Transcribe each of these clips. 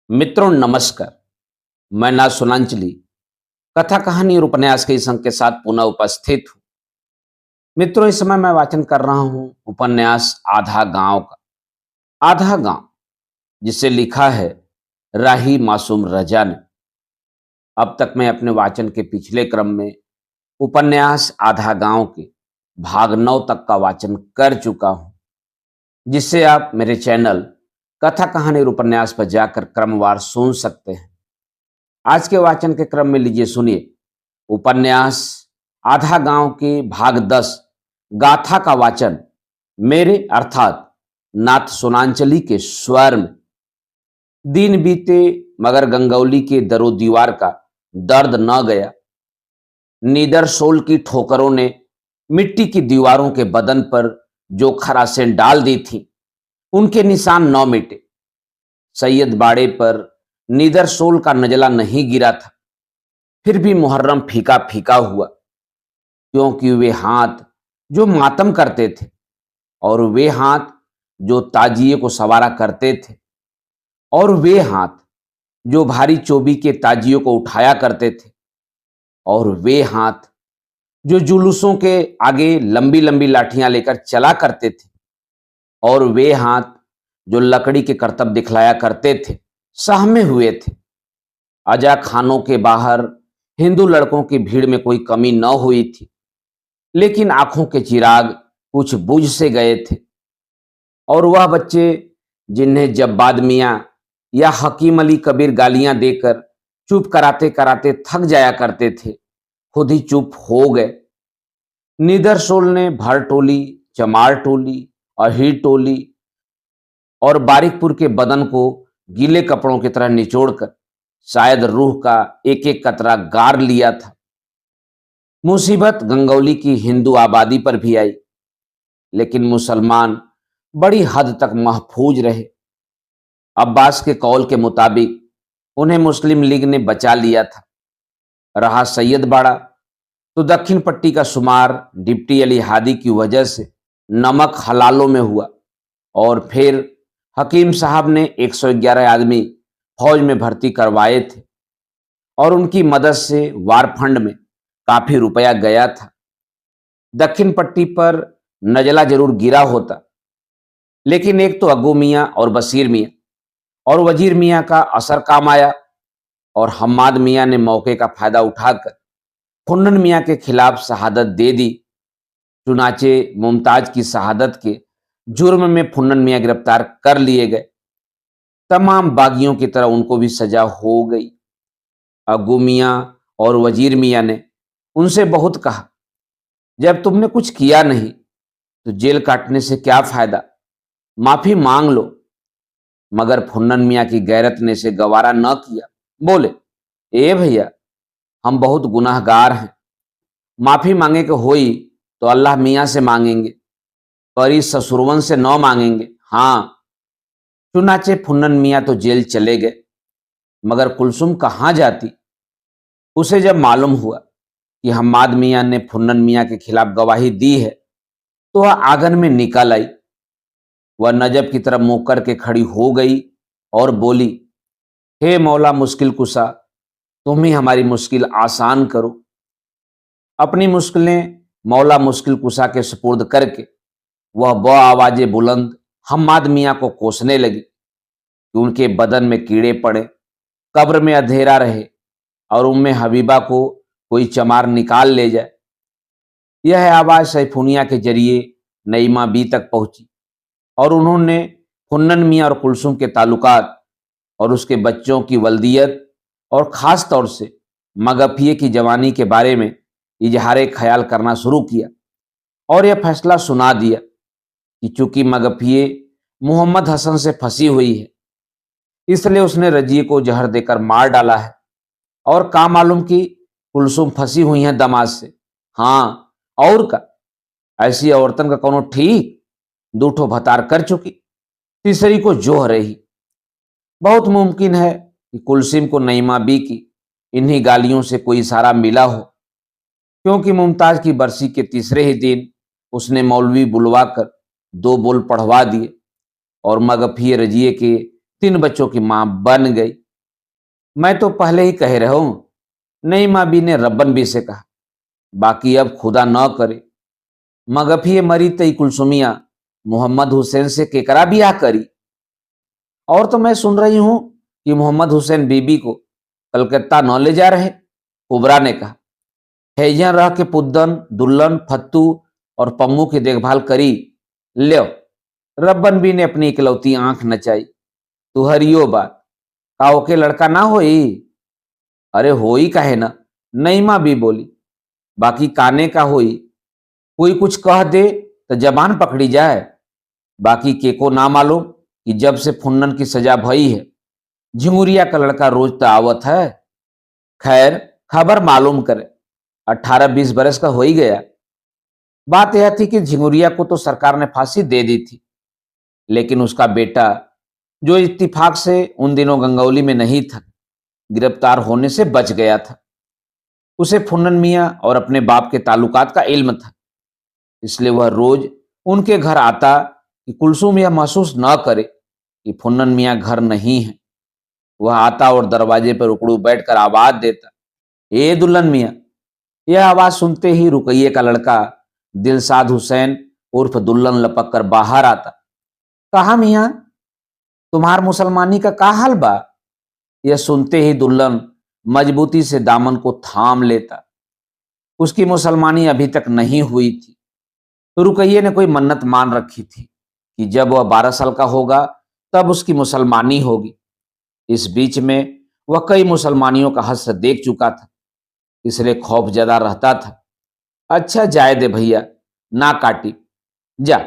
मित्रों नमस्कार। मैं ना सुनांचली कथा कहानी और उपन्यास के इस अंक के साथ पुनः उपस्थित हूँ। मित्रों इस समय मैं वाचन कर रहा हूँ उपन्यास आधा गांव का। आधा गांव जिसे लिखा है राही मासूम रजा ने। अब तक मैं अपने वाचन के पिछले क्रम में उपन्यास आधा गांव के भाग 9 तक का वाचन कर चुका हूं, जिससे आप मेरे चैनल कथा कहानी और उपन्यास पर जाकर क्रमवार सुन सकते हैं। आज के वाचन के क्रम में लीजिए सुनिए उपन्यास आधा गांव के भाग 10 गाथा का वाचन मेरे अर्थात नाथ सोनांचली के स्वर में। दिन बीते मगर गंगौली के दरो दीवार का दर्द न गया। नीदर सोल की ठोकरों ने मिट्टी की दीवारों के बदन पर जो खरासें डाल दी थी उनके निशान न मिटे। सैयद बाड़े पर नीदर सोल का नजला नहीं गिरा था, फिर भी मुहर्रम फीका फीका हुआ, क्योंकि वे हाथ जो मातम करते थे और वे हाथ जो ताजिए को सवारा करते थे और वे हाथ जो भारी चोबी के ताजियों को उठाया करते थे और वे हाथ जो जुलूसों के आगे लंबी लंबी लाठियां लेकर चला करते थे और वे हाथ जो लकड़ी के करतब दिखलाया करते थे सहमे हुए थे। अजा खानों के बाहर हिंदू लड़कों की भीड़ में कोई कमी न हुई थी, लेकिन आंखों के चिराग कुछ बुझ से गए थे और वह बच्चे जिन्हें जब्बाद मियां या हकीम अली कबीर गालियां देकर चुप कराते कराते थक जाया करते थे, खुद ही चुप हो गए। नीदर सोल ने भर टोली, चमार टोली, अहीर टोली और बारिकपुर के बदन को गीले कपड़ों की तरह निचोड़कर शायद रूह का एक एक कतरा गार लिया था। मुसीबत गंगौली की हिंदू आबादी पर भी आई, लेकिन मुसलमान बड़ी हद तक महफूज रहे। अब्बास के कौल के मुताबिक उन्हें मुस्लिम लीग ने बचा लिया था। रहा सैयद बाड़ा, तो दक्षिण पट्टी का शुमार डिप्टी अली हादी की वजह से नमक हलालों में हुआ और फिर हकीम साहब ने 111 आदमी फौज में भर्ती करवाए थे और उनकी मदद से वार फंड में काफी रुपया गया था। दक्षिण पट्टी पर नजला जरूर गिरा होता, लेकिन एक तो अग्गू मियाँ और बसीर मियाँ और वजीर मियाँ का असर काम आया और हम्माद मियाँ ने मौके का फायदा उठाकर फुन्नन मियाँ के खिलाफ शहादत दे दी। चुनाचे मुमताज की शहादत के जुर्म में फुन्नन मियाँ गिरफ्तार कर लिए गए। तमाम बागियों की तरह उनको भी सजा हो गई। अग्गू मियाँ और वजीर मियाँ ने उनसे बहुत कहा, जब तुमने कुछ किया नहीं तो जेल काटने से क्या फायदा, माफी मांग लो। मगर फुन्नन मियाँ की गैरत ने इसे गवारा न किया। बोले, ए भैया, हम बहुत गुनाहगार हैं, माफी मांगे के होई तो अल्लाह मियाँ से मांगेंगे, पर इस ससुरवन से न मांगेंगे। हाँ। चुनाचे फुन्नन मियाँ तो जेल चले गए, मगर कुलसुम कहाँ जाती। उसे जब मालूम हुआ कि हम्माद मियाँ ने फुन्नन मियाँ के खिलाफ गवाही दी है, तो वह आंगन में निकल आई। वह नजब की तरफ मुंह करके खड़ी हो गई और बोली, हे मौला मुश्किल कुशा, तुम ही हमारी मुश्किल आसान करो। अपनी मुश्किलें मौला मुश्किल कुशा के सुपुर्द करके वह आवाजें बुलंद हम्माद मियाँ को कोसने लगी कि उनके बदन में कीड़े पड़े, कब्र में अंधेरा रहे और उम्मे हबीबा को कोई चमार निकाल ले जाए। यह आवाज सैफुनिया के जरिए नईमा बी तक पहुंची और उन्होंने फुन्नन मियाँ और कुलसुम के ताल्लुकात और उसके बच्चों की वल्दियत और ख़ास तौर से मगफिये की जवानी के बारे में इजहार ख्याल करना शुरू किया और यह फैसला सुना दिया कि चूंकि मगफिये मोहम्मद हसन से फंसी हुई है, इसलिए उसने रजिए को जहर देकर मार डाला है। और का मालूम कि कुलसुम फंसी हुई हैं दमाद से। हाँ, और का ऐसी औरतन का कोनो ठीक, दूठो भतार कर चुकी, तीसरी को जोह रही। बहुत मुमकिन है कि कुलसिम को नईमा बी की इन्हीं गालियों से कोई इशारा मिला हो, क्योंकि मुमताज की बरसी के तीसरे ही दिन उसने मौलवी बुलवा कर 2 बोल पढ़वा दिए और मगफिये रजिए के 3 बच्चों की मां बन गई। मैं तो पहले ही कह रहा हूं, नईमा बी ने रब्बन बी से कहा, बाकी अब खुदा न करे मगफिए मरी तई कुलसुमिया मोहम्मद हुसैन से केकरा बियाह करी। और तो मैं सुन रही हूं कि मोहम्मद हुसैन बीबी को कलकत्ता न ले जा रहे। कुबरा ने कहा, हैया रह के पुद्दन दुल्लन फत्तू और पंगू की देखभाल करी। ल्यो, रब्बन बी ने अपनी इकलौती आंख नचाई। तुहरियो बात काओ के लड़का ना होई। अरे होई काहे ना, नईमा भी बोली, बाकी काने का होई। कोई कुछ कह दे तो जबान पकड़ी जाए। बाकी के को ना मालूम कि जब से फुन्नन की सजा भई है झिंगुरिया का लड़का रोज तो आवत है। खैर खबर मालूम करे, 18-20 बरस का हो ही गया। बात यह थी कि झिंगुरिया को तो सरकार ने फांसी दे दी थी, लेकिन उसका बेटा जो इत्तेफाक से उन दिनों गंगौली में नहीं था, गिरफ्तार होने से बच गया था। उसे फुन्नन मियाँ और अपने बाप के ताल्लुकात का इल्म था, इसलिए वह रोज उनके घर आता कि कुलसुम यह महसूस न करे कि फुन्नन मियाँ घर नहीं है। वह आता और दरवाजे पर उकड़ू बैठकर आवाज देता, ए दुल्हन मियाँ। यह आवाज सुनते ही रुकैये का लड़का दिलसाद हुसैन उर्फ दुल्हन लपक कर बाहर आता। कहा मियाँ, तुम्हार मुसलमानी का हाल बा? यह सुनते ही दुल्हन मजबूती से दामन को थाम लेता। उसकी मुसलमानी अभी तक नहीं हुई थी। तो रुकैये ने कोई मन्नत मान रखी थी कि जब वह 12 साल का होगा तब उसकी मुसलमानी होगी। इस बीच में वह कई मुसलमानियों का हश्र देख चुका था, इसलिए खौफ ज्यादा रहता था। अच्छा जाए दे भैया, ना काटी। जा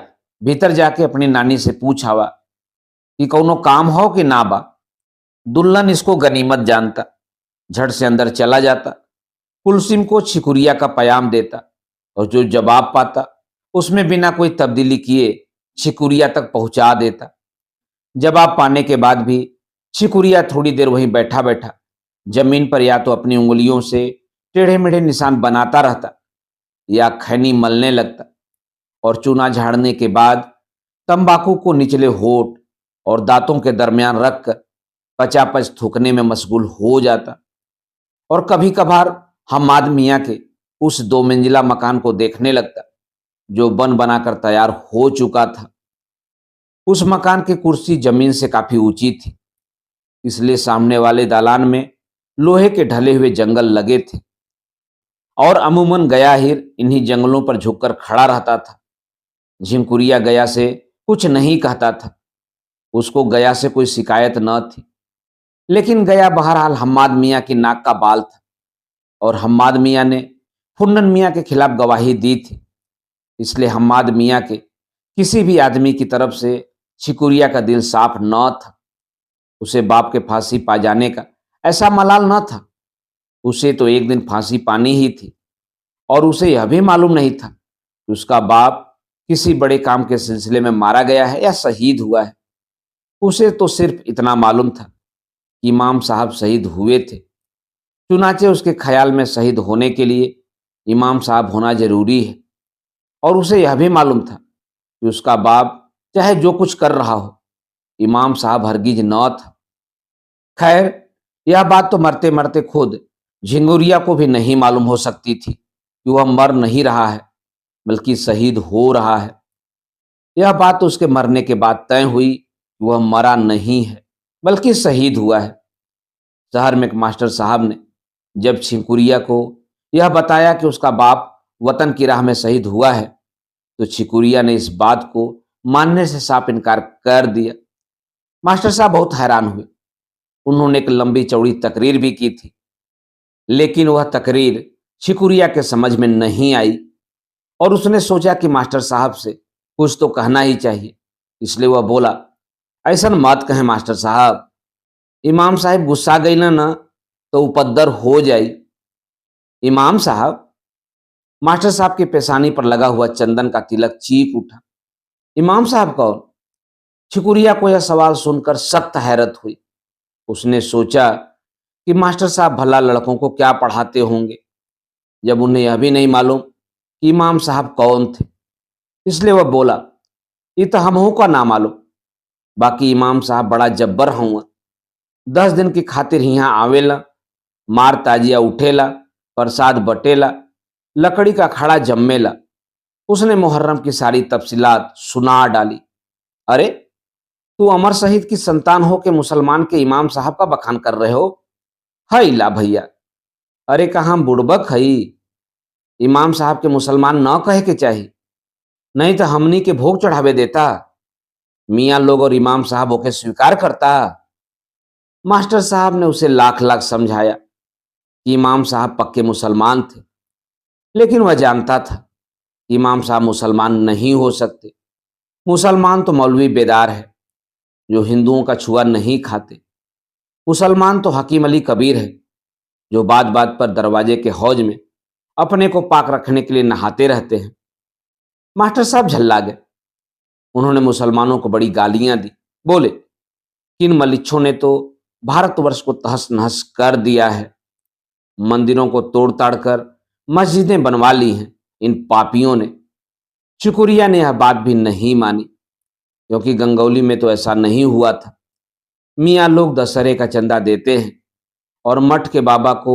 भीतर जाके अपनी नानी से पूछ आवा कि कौनो काम हो कि ना बा। दुल्हन इसको गनीमत जानता, झट से अंदर चला जाता, कुलसिम को छिकुरिया का पयाम देता और जो जवाब पाता उसमें बिना कोई तब्दीली किए छिकुरिया तक पहुंचा देता। जवाब पाने के बाद भी छिकुरिया थोड़ी देर वहीं बैठा बैठा जमीन पर या तो अपनी उंगलियों से टेढ़े मेढ़े निशान बनाता रहता या खैनी मलने लगता और चूना झाड़ने के बाद तंबाकू को निचले होठ और दांतों के दरमियान रखकर पचापच थूकने में मशगूल हो जाता। और कभी कभार हम्माद मियाँ के उस 2 मंजिला मकान को देखने लगता जो बन बनाकर तैयार हो चुका था। उस मकान की कुर्सी जमीन से काफी ऊंची थी, इसलिए सामने वाले दालान में लोहे के ढले हुए जंगल लगे थे और अमूमन गया हीर इन्हीं जंगलों पर झुककर खड़ा रहता था। झिंकुरिया गया से कुछ नहीं कहता था, उसको गया से कोई शिकायत न थी, लेकिन गया बहरहाल हम्माद मियाँ की नाक का बाल था और हम्माद मियाँ ने फुन्नन मियाँ के खिलाफ गवाही दी थी। इसलिए हम्माद मियाँ के किसी भी आदमी की तरफ से छिकुरिया का दिल साफ न था। उसे बाप के फांसी पा जाने का ऐसा मलाल न था। उसे तो एक दिन फांसी पानी ही थी और उसे यह भी मालूम नहीं था कि उसका बाप किसी बड़े काम के सिलसिले में मारा गया है या शहीद हुआ है। उसे तो सिर्फ इतना मालूम था कि इमाम साहब शहीद हुए थे। चुनाचे उसके ख्याल में शहीद होने के लिए इमाम साहब होना जरूरी है। और उसे यह भी मालूम था कि उसका बाप चाहे जो कुछ कर रहा हो, इमाम साहब हरगिज न था। खैर यह बात तो मरते मरते खुद झिंगुरिया को भी नहीं मालूम हो सकती थी कि वह मर नहीं रहा है बल्कि शहीद हो रहा है। यह बात तो उसके मरने के बाद तय हुई कि वह मरा नहीं है बल्कि शहीद हुआ है। शहर में एक मास्टर साहब ने जब छिकुरिया को यह बताया कि उसका बाप वतन की राह में शहीद हुआ है, तो छिकुरिया ने इस बात को मानने से साफ इनकार कर दिया। मास्टर साहब बहुत हैरान हुए। उन्होंने एक लंबी चौड़ी तकरीर भी की थी, लेकिन वह तकरीर छिकुरिया के समझ में नहीं आई और उसने सोचा कि मास्टर साहब से कुछ तो कहना ही चाहिए। इसलिए वह बोला, ऐसा मत कहें मास्टर साहब, इमाम साहब गुस्सा गई ना तो उपद्दर हो जाई। इमाम साहब? मास्टर साहब की पेशानी पर लगा हुआ चंदन का तिलक चीख उठा। इमाम साहब कौन? छिकुरिया को यह सवाल सुनकर सख्त हैरत हुई। उसने सोचा कि मास्टर साहब भला लड़कों को क्या पढ़ाते होंगे जब उन्हें यह भी नहीं मालूम कि इमाम साहब कौन थे। इसलिए वह बोला, ये तो हमहू का ना मालूम। बाकी इमाम साहब बड़ा जब्बर हुआ। 10 दिन की खातिर यहाँ आवेला, मार ताजिया उठेला, प्रसाद बटेला, लकड़ी का खड़ा जम्मेला। उसने मुहर्रम की सारी तफसीलात सुना डाली। अरे, तू अमर शहीद की संतान हो के मुसलमान के इमाम साहब का बखान कर रहे हो? है इला भैया, अरे कहाँ बुड़बक हई? इमाम साहब के मुसलमान न कहे के चाहिए, नहीं तो हमनी के भोग चढ़ावे देता। मियाँ लोग और इमाम साहब होके स्वीकार करता। मास्टर साहब ने उसे लाख लाख समझाया कि इमाम साहब पक्के मुसलमान थे, लेकिन वह जानता था कि इमाम साहब मुसलमान नहीं हो सकते। मुसलमान तो मौलवी बेदार है जो हिंदुओं का छुआ नहीं खाते। मुसलमान तो हकीम अली कबीर है जो बात बात पर दरवाजे के हौज में अपने को पाक रखने के लिए नहाते रहते हैं। मास्टर साहब झल्ला गए। उन्होंने मुसलमानों को बड़ी गालियां दी। बोले कि इन मलिच्छों ने तो भारतवर्ष को तहस नहस कर दिया है। मंदिरों को तोड़ ताड़ कर मस्जिदें बनवा ली हैं इन पापियों ने। शुक्रिया ने यह बात भी नहीं मानी, क्योंकि गंगौली में तो ऐसा नहीं हुआ था। मियाँ लोग दशहरे का चंदा देते हैं और मठ के बाबा को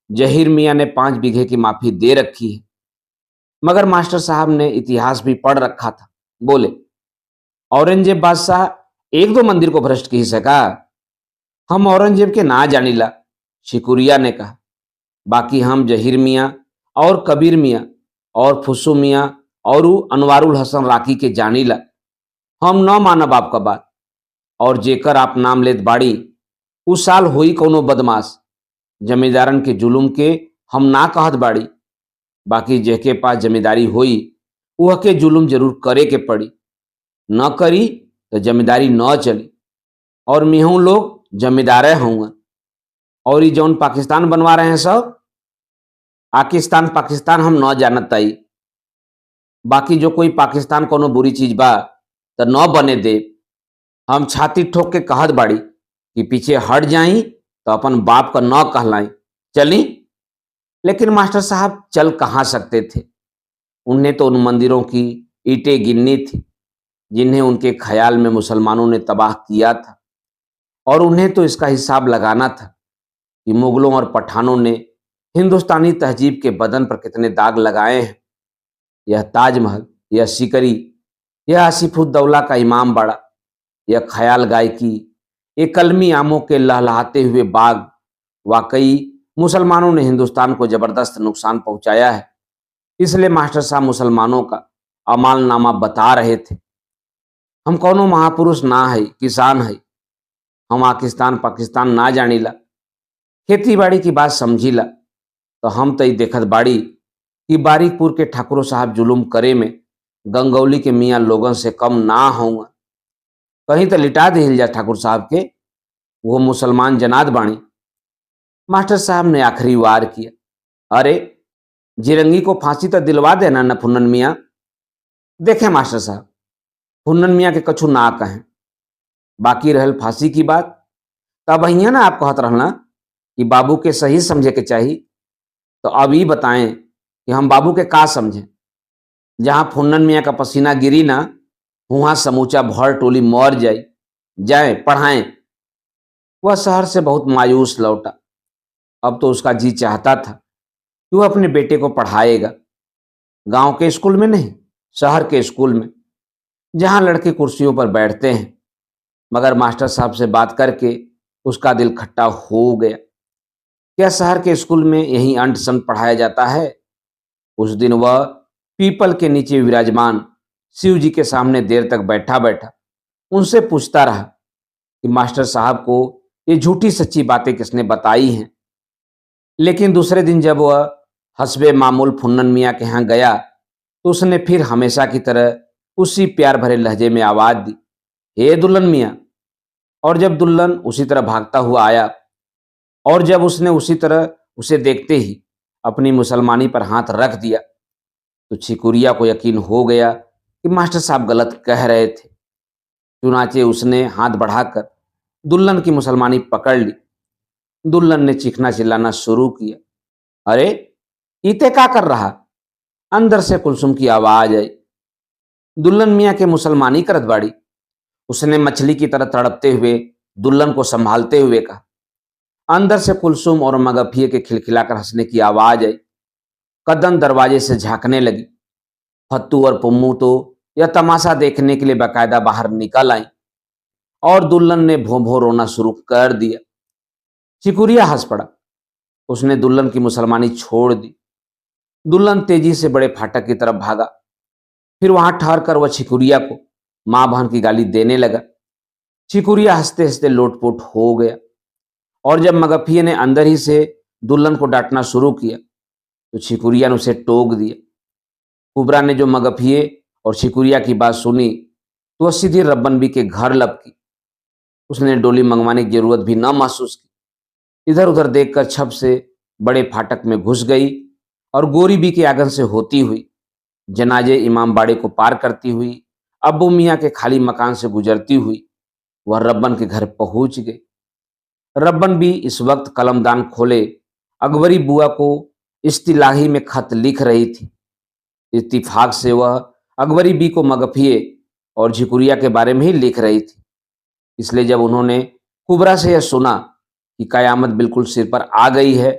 जहीर मियाँ ने 5 बीघे की माफी दे रखी है। मगर मास्टर साहब ने इतिहास भी पढ़ रखा था। बोले, औरंगजेब बादशाह 1-2 मंदिर को भ्रष्ट की सका? हम औरंगजेब के ना जानिला, शिकुरिया ने कहा। बाकी हम जहीर मियाँ और कबीर मियाँ और फुसू मियाँ और अनवारुल हसन राकी के जानिला। हम न मानब आपका बात। और जेकर आप नाम लेत बाड़ी, उस साल हुई कोनो बदमाश, जमींदारन के जुलुम के हम ना कहत बाड़ी। बाकी जेके पास जमींदारी हुई वह के जुलुम जरूर करे के पड़ी। न करी तो जमींदारी न चली। और मिहूँ लोग जमींदारे होंगे। और ये जौन पाकिस्तान बनवा रहे हैं सब, पाकिस्तान पाकिस्तान हम न जानत आई। बाकी जो कोई पाकिस्तान कोनो बुरी चीज बा तो न बने दे। हम छाती ठोक के कहत बाड़ी कि पीछे हट जाई तो अपन बाप का न कहलाई। चली। लेकिन मास्टर साहब चल कहाँ सकते थे। उन्हें तो उन मंदिरों की ईंटें गिननी थी जिन्हें उनके ख्याल में मुसलमानों ने तबाह किया था। और उन्हें तो इसका हिसाब लगाना था कि मुगलों और पठानों ने हिंदुस्तानी तहजीब के बदन पर कितने दाग लगाए हैं। यह ताजमहल, यह सिकरी, यह आसिफुद्दौला का इमाम बाड़ा, यह ख्याल गायकी, ये कलमी आमों के लहलहाते हुए बाग, वाकई मुसलमानों ने हिंदुस्तान को जबरदस्त नुकसान पहुंचाया है। इसलिए मास्टर साहब मुसलमानों का अमालनामा बता रहे थे। हम कौनो महापुरुष ना है, किसान है। हम पाकिस्तान पाकिस्तान ना जानीला, खेती बाड़ी की बात समझीला। तो हम तई देखत बाड़ी कि बारीकपुर के ठाकुर साहब जुलुम करे में गंगौली के मियाँ लोगों से कम ना होंगे। कहीं तो लिटा दिल जा ठाकुर साहब के, वो मुसलमान जनाद बाणी। मास्टर साहब ने आखिरी वार किया। अरे, जिरंगी को फांसी तो दिलवा देना न फुन्नन मियाँ। देखे मास्टर साहब, फुन्नन मियाँ के कछु ना कहें। बाकी रहल फांसी की बात, तब अहिया ना आप कहत रहना कि बाबू के सही समझे के चाहिए। तो अब ये बताएं कि हम बाबू के का समझें। जहां फुन्नन मियाँ का पसीना गिरी ना, वहां समूचा भर टोली मर जाए पढ़ाएं। वह शहर से बहुत मायूस लौटा। अब तो उसका जी चाहता था कि वह अपने बेटे को पढ़ाएगा, गांव के स्कूल में नहीं, शहर के स्कूल में, जहां लड़के कुर्सियों पर बैठते हैं। मगर मास्टर साहब से बात करके उसका दिल खट्टा हो गया। क्या शहर के स्कूल में यही अंट संट पढ़ाया जाता है? उस दिन वह पीपल के नीचे विराजमान शिव जी के सामने देर तक बैठा बैठा उनसे पूछता रहा कि मास्टर साहब को ये झूठी सच्ची बातें किसने बताई हैं। लेकिन दूसरे दिन जब वह हस्बे मामूल फुन्नन मियाँ के यहाँ गया तो उसने फिर हमेशा की तरह उसी प्यार भरे लहजे में आवाज दी, हे दुल्हन मियाँ। और जब दुल्हन उसी तरह भागता हुआ आया और जब उसने उसी तरह उसे देखते ही अपनी मुसलमानी पर हाथ रख दिया तो छिकुरिया को यकीन हो गया कि मास्टर साहब गलत कह रहे थे। चुनाचे उसने हाथ बढ़ाकर दुल्हन की मुसलमानी पकड़ ली। दुल्हन ने चीखना चिल्लाना शुरू किया। अरे, इते क्या कर रहा? अंदर से कुलसुम की आवाज आई। दुल्हन मियाँ के मुसलमानी करत बाड़ी। उसने मछली की तरह तड़पते हुए दुल्हन को संभालते हुए कहा। अंदर से कुलसुम और मगफिये के खिलखिलाकर हंसने की आवाज आई। कदम दरवाजे से झांकने लगी। फत्तू और पुम्मू तो यह तमाशा देखने के लिए बाकायदा बाहर निकल आई और दुल्हन ने भों भों रोना शुरू कर दिया। चिकुरिया हंस पड़ा। उसने दुल्हन की मुसलमानी छोड़ दी। दुल्हन तेजी से बड़े फाटक की तरफ भागा। फिर वहां ठहर कर वह चिकुरिया को मां बहन की गाली देने लगा। चिकुरिया हंसते हंसते लोटपोट हो गया और जब मगफिये ने अंदर ही से दुल्हन को डांटना शुरू किया तो चिकुरिया ने उसे टोक दिया। कुबरा ने जो मगफिये और चिकुरिया की बात सुनी तो वह सीधी रब्बन बी के घर लपकी। उसने डोली मंगवाने की जरूरत भी न महसूस की। इधर उधर देखकर छप से बड़े फाटक में घुस गई और गोरी बी के आंगन से होती हुई, जनाजे इमाम बाड़े को पार करती हुई, अब्बू मियाँ के खाली मकान से गुजरती हुई वह रब्बन के घर पहुंच गई। रब्बन बी इस वक्त कलमदान खोले अकबरी बुआ को इस्तिलाही में खत लिख रही थी। इत्तिफाक से वह अकबरी बी को मगफिये और झिकुरिया के बारे में ही लिख रही थी। इसलिए जब उन्होंने कुबरा से यह सुना कि कयामत बिल्कुल सिर पर आ गई है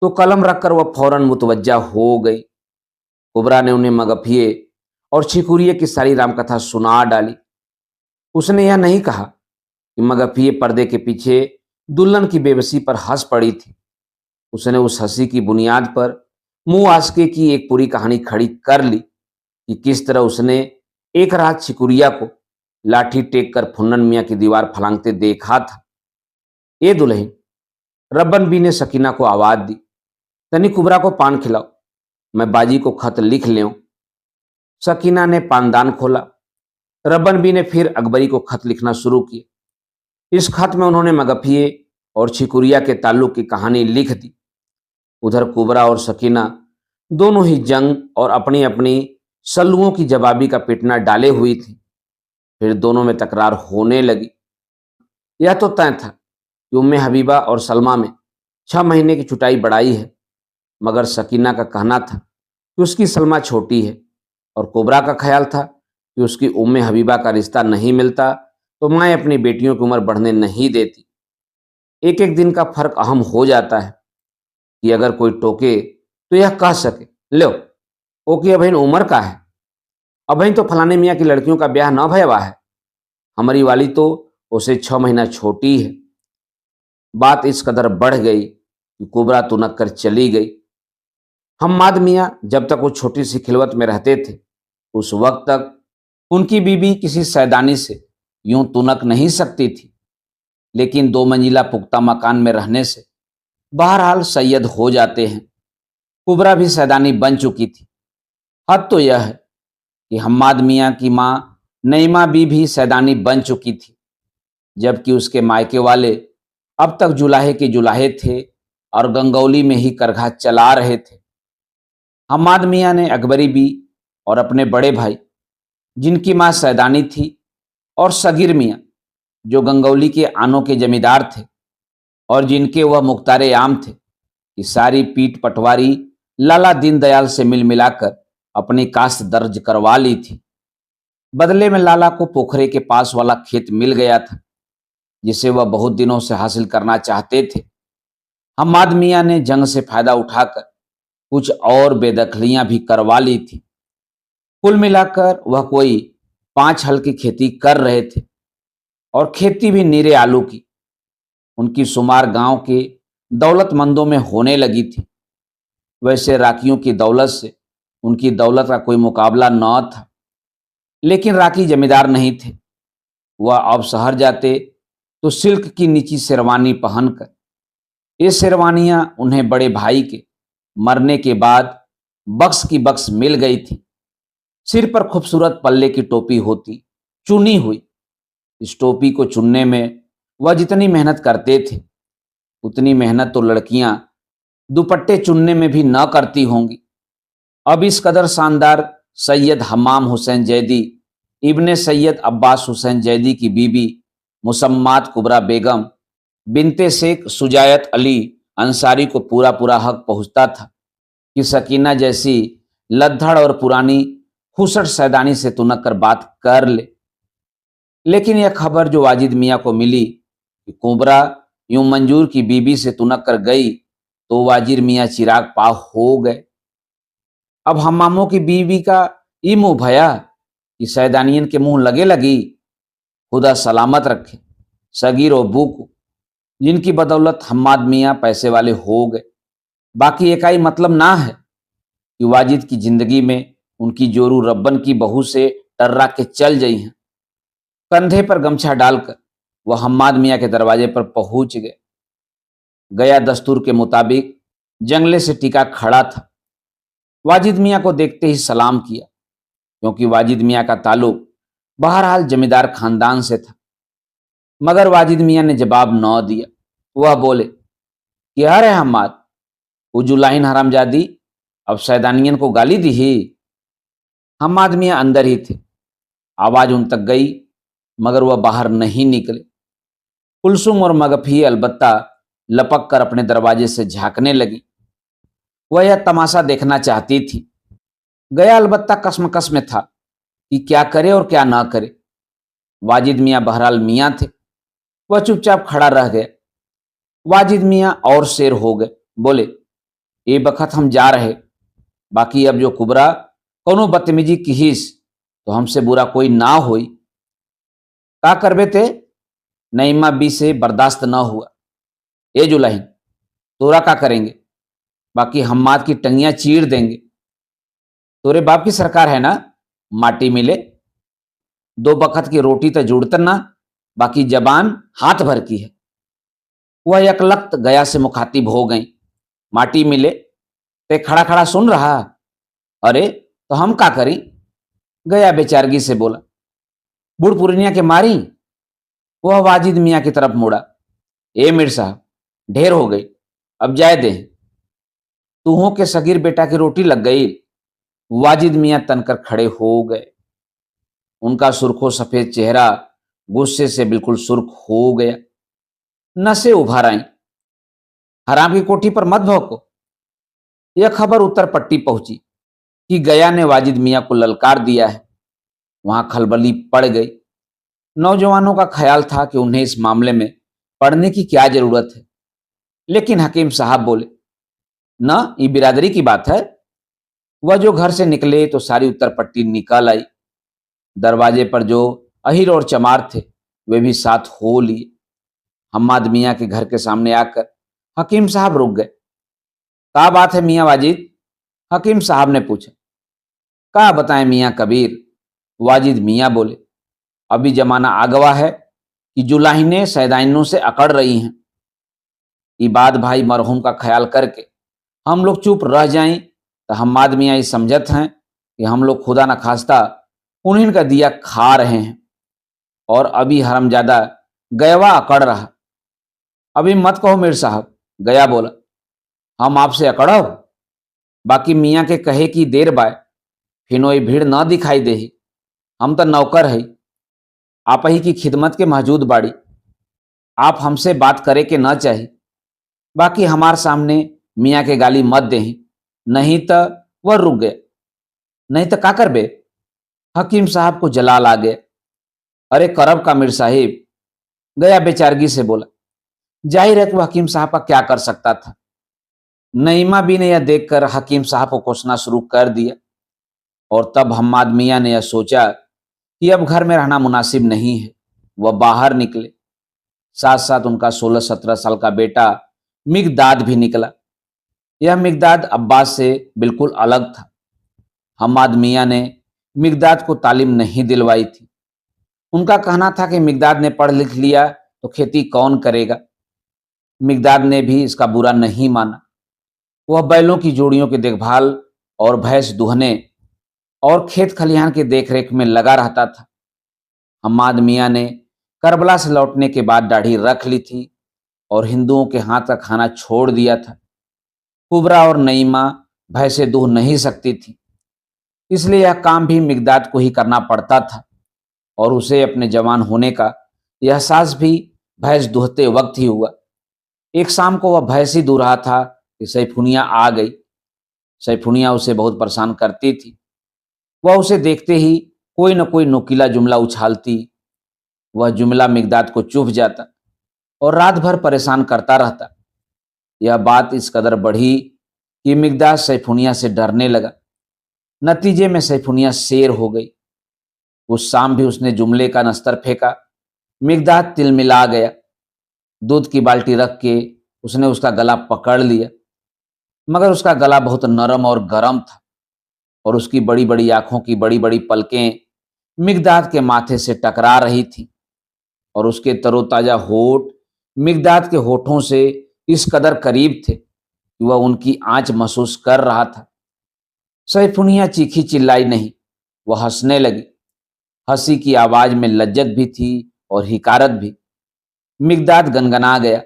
तो कलम रखकर वह फौरन मुतवज्जा हो गई। कुबरा ने उन्हें मगफिये और छिकुरिये की सारी रामकथा सुना डाली। उसने यह नहीं कहा कि मगफिये पर्दे के पीछे दुल्हन की बेबसी पर हंस पड़ी थी। उसने उस हंसी की बुनियाद पर मुंह आसके की एक पूरी कहानी खड़ी कर ली कि किस तरह उसने एक रात छिकुरिया को लाठी टेक कर फुन्नन मियाँ की दीवार फलांगते देखा था। ए दुल्हन, रब्बन बी ने सकीना को आवाज दी, तनी कुबरा को पान खिलाओ, मैं बाजी को खत लिख ले। सकीना ने पानदान खोला। रब्बन बी ने फिर अकबरी को खत लिखना शुरू किया। इस खत में उन्होंने मगफिये और छिकुरिया के ताल्लुक की कहानी लिख दी। उधर कुबरा और सकीना दोनों ही जंग और अपनी अपनी सल्लुओं की जवाबी का पिटना डाले हुई थी। फिर दोनों में तकरार होने लगी। यह तो तय था कि उम्मे हबीबा और सलमा में 6 महीने की छुटाई बढ़ाई है, मगर सकीना का कहना था कि उसकी सलमा छोटी है और कुबरा का ख्याल था कि उसकी उम्मे हबीबा का रिश्ता नहीं मिलता तो मैं अपनी बेटियों की उम्र बढ़ने नहीं देती। एक एक दिन का फर्क अहम हो जाता है कि अगर कोई टोके तो यह कह सके, लो ओके अबहिन उम्र का है, अबहिन तो फलाने मियाँ की लड़कियों का ब्याह न भयवा है, हमारी वाली तो उसे 6 महीना छोटी है। बात इस कदर बढ़ गई कि कुबरा तुनक कर चली गई। हम्माद मियाँ जब तक वो छोटी सी खिलवत में रहते थे उस वक्त तक उनकी बीबी किसी सैदानी से यूं तुनक नहीं सकती थी, लेकिन 2 मंजिला पुख्ता मकान में रहने से बहरहाल सैयद हो जाते हैं। कुबरा भी सैदानी बन चुकी थी। हद तो यह है कि हम्माद मियाँ की माँ नईमा भी सैदानी बन चुकी थी, जबकि उसके मायके वाले अब तक जुलाहे के जुलाहे थे और गंगौली में ही करघा चला रहे थे। हम्माद मियाँ ने अकबरी बी और अपने बड़े भाई जिनकी माँ सैदानी थी और सगीर मियाँ जो गंगौली के आनों के जमींदार थे और जिनके वह मुख्तारे आम थे कि सारी पीठ पटवारी लाला दीनदयाल से मिल मिलाकर अपनी कास्ट दर्ज करवा ली थी। बदले में लाला को पोखरे के पास वाला खेत मिल गया था जिसे वह बहुत दिनों से हासिल करना चाहते थे। हम्माद मियाँ ने जंग से फायदा उठाकर कुछ और बेदखलियां भी करवा ली थी। कुल मिलाकर वह कोई 5 हल की खेती कर रहे थे और खेती भी नीरे आलू की। उनकी शुमार गांव के दौलतमंदों में होने लगी थी। वैसे राखियों की दौलत से उनकी दौलत का कोई मुकाबला न था, लेकिन राखी जमींदार नहीं थे। वह अब शहर जाते तो सिल्क की नीची शेरवानी पहनकर, ये शेरवानियां उन्हें बड़े भाई के मरने के बाद बक्स की बक्स मिल गई थी। सिर पर खूबसूरत पल्ले की टोपी होती, चुनी हुई। इस टोपी को चुनने में वह जितनी मेहनत करते थे उतनी मेहनत तो लड़कियां दुपट्टे चुनने में भी न करती होंगी। अब इस कदर शानदार सैयद हमाम हुसैन जैदी इब्ने सैयद अब्बास हुसैन जैदी की बीबी मुसम्मात कुबरा बेगम बिनते शेख सुजायत अली अंसारी को पूरा पूरा हक पहुंचता था कि सकीना जैसी लद्दड़ और पुरानी खुसट सैदानी से तुनक कर बात कर ले। लेकिन यह खबर जो वाजिद मियाँ को मिली कि कुबरा यूं मंजूर की बीबी से तुनक कर गई, तो वाजिद मियाँ चिराग पाव हो गए। अब हमामों की बीवी का ई मुंह भया कि सैदानियन के मुंह लगे लगी। खुदा सलामत रखे सगीर और बू को, जिनकी बदौलत हम्माद मियाँ पैसे वाले हो गए। बाकी एकाई मतलब ना है कि वाजिद की जिंदगी में उनकी जोरू रब्बन की बहू से टर्रा के चल गई हैं। कंधे पर गमछा डालकर वह हम्माद मियाँ के दरवाजे पर पहुंच गए। गया दस्तूर के मुताबिक जंगले से टिका खड़ा था। वाजिद मियाँ को देखते ही सलाम किया, क्योंकि वाजिद मियाँ का ताल्लुक बहरहाल जमींदार खानदान से था। मगर वाजिद मियाँ ने जवाब न दिया। वह बोले, क्या रे हम्माद, उजुलाइन हरामजादी, अब सैदानियन को गाली दी ही। हम्माद मियाँ अंदर ही थे। आवाज उन तक गई, मगर वह बाहर नहीं निकले। कुलसुम और मगफी अलबत्ता लपक कर अपने दरवाजे से झांकने लगी। वह यह तमाशा देखना चाहती थी। गया अलबत्ता कसमकस में था कि क्या करे और क्या ना करे। वाजिद मियाँ बहरहाल मियाँ थे। वह चुपचाप खड़ा रह गया। वाजिद मियाँ और शेर हो गए। बोले, ये बखत हम जा रहे, बाकी अब जो कुबरा कोनो बदतमीजी कीहिस तो हमसे बुरा कोई ना होई। का करबे ते? नईमा बी से बर्दाश्त न हुआ। ए जुलाहिन, तोरा का करेंगे? बाकी हम्माद की टंगियां चीर देंगे। तोरे बाप की सरकार है ना, माटी मिले। दो बखत की रोटी तो जुड़तन ना, बाकी जबान हाथ भर की है। वह यकलख्त गया से मुखातिब हो गई। माटी मिले ते खड़ा खड़ा सुन रहा? अरे तो हम का करी? गया बेचारगी से बोला। बुढ़ पुरनिया के मारी? वह वाजिद मियाँ की तरफ मुड़ा। ए मीर साहब, ढेर हो गई, अब जाए दे। तूहों के सगीर बेटा की रोटी लग गई। वाजिद मियाँ तनकर खड़े हो गए। उनका सुर्खो सफेद चेहरा गुस्से से बिल्कुल सुर्ख हो गया। नसें उभर आईं। हराम की कोठी पर मत भौंको। यह खबर उत्तर पट्टी पहुंची कि गया ने वाजिद मियाँ को ललकार दिया है। वहां खलबली पड़ गई। नौजवानों का ख्याल था कि उन्हें इस मामले में पढ़ने की क्या जरूरत है, लेकिन हकीम साहब बोले, न ये बिरादरी की बात है। वह जो घर से निकले तो सारी उत्तर पट्टी निकल आई। दरवाजे पर जो अहिर और चमार थे वे भी साथ हो लिए। हम्माद मियाँ के घर के सामने आकर हकीम साहब रुक गए। क्या बात है मियाँ वाजिद? हकीम साहब ने पूछा। क्या बताएं मियाँ कबीर, वाजिद मियाँ बोले। अभी जमाना आ गवा है कि जुलाहिनें सैदाइनों से अकड़ रही हैं। इबाद भाई मरहूम का ख्याल करके हम लोग चुप रह जाएं तो हम्माद मियाँ ये समझत हैं कि हम लोग खुदा न खास्ता उन्हीं का दिया खा रहे हैं। और अभी हरमजादा गयवा अकड़ रहा। अभी मत कहो मीर साहब, गया बोला। हम आपसे अकड़ो? बाकी मियाँ के कहे की देर बाय, फिनोई भीड़ न दिखाई दे। हम तो नौकर है, आप ही की खिदमत के मौजूद बाड़ी। आप हमसे बात करे के न चाही। बाकी हमार सामने मियाँ के गाली मत दे, नहीं तो वह रुक गए। नहीं तो का करबे? हकीम साहब को जलाल आ गए। अरे करब का मीर साहिब, गया बेचारगी से बोला। जाहिर है कि वह हकीम साहब का क्या कर सकता था। नईमा बी ने यह देखकर हकीम साहब को कोसना शुरू कर दिया। और तब हम्माद मियाँ ने यह सोचा कि अब घर में रहना मुनासिब नहीं है। वह बाहर निकले। साथ साथ उनका 16-17 साल का बेटा मिगदाद भी निकला। यह मिगदाद अब्बास से बिल्कुल अलग था। हम्माद मियाँ ने मिगदाद को तालीम नहीं दिलवाई थी। उनका कहना था कि मिगदाद ने पढ़ लिख लिया तो खेती कौन करेगा। मिगदाद ने भी इसका बुरा नहीं माना। वह बैलों की जोड़ियों की देखभाल और भैंस दुहने और खेत खलिहान की देखरेख में लगा रहता था। हम्माद मियाँ ने करबला से लौटने के बाद दाढ़ी रख ली थी और हिंदुओं के हाथ का खाना छोड़ दिया था। कुबरा और नईमा भैंसे दूह नहीं सकती थी, इसलिए यह काम भी मिगदाद को ही करना पड़ता था। और उसे अपने जवान होने का एहसास भी भैंस दूहते वक्त ही हुआ। एक शाम को वह भैंस ही दूह रहा था कि सैफुनिया आ गई। सैफुनिया उसे बहुत परेशान करती थी। वह उसे देखते ही कोई न कोई नुकीला जुमला उछालती वह जुमला मिकदाद को चुभ जाता और रात भर परेशान करता रहता। यह बात इस कदर बढ़ी कि मिकदाद सैफुनिया से डरने लगा। नतीजे में सैफुनिया शेर हो गई। उस शाम भी उसने जुमले का नस्तर फेंका। मिकदाद तिलमिला गया। दूध की बाल्टी रख के उसने उसका गला पकड़ लिया, मगर उसका गला बहुत नरम और गर्म था और उसकी बड़ी बड़ी आंखों की बड़ी बड़ी पलकें मिकदाद के माथे से टकरा रही थी और उसके तरोताजा होठ मिकदाद के होठों से इस कदर करीब थे कि वह उनकी आंच महसूस कर रहा था। सैफुनिया चीखी चिल्लाई नहीं, वह हंसने लगी। हंसी की आवाज में लज्जत भी थी और हिकारत भी। मिकदाद गनगना गया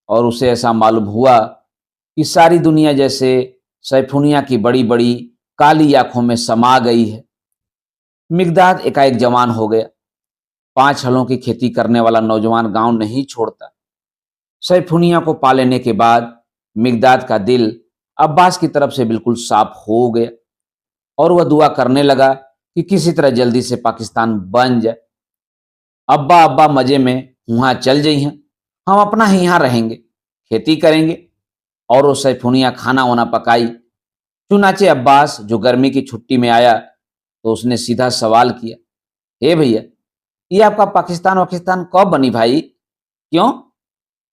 और उसे ऐसा मालूम हुआ कि सारी दुनिया जैसे सैफुनिया की बड़ी बड़ी काली आंखों में समा गई है। मिकदाद एकाएक जवान हो गया। 5 हलों की खेती करने वाला नौजवान गांव नहीं छोड़ता। सैफुनिया को पा लेने के बाद मिकदाद का दिल अब्बास की तरफ से बिल्कुल साफ हो गया और वह दुआ करने लगा कि किसी तरह जल्दी से पाकिस्तान बन जाए। अब्बा अब्बा मजे में वहां चल जाई हैं, हम अपना ही यहाँ रहेंगे, खेती करेंगे। और वो सैफुनिया खाना वाना पकाई। चुनाचे अब्बास जो गर्मी की छुट्टी में आया तो उसने सीधा सवाल किया, हे भैया, ये आपका पाकिस्तान वाकिस्तान कब बनी भाई? क्यों?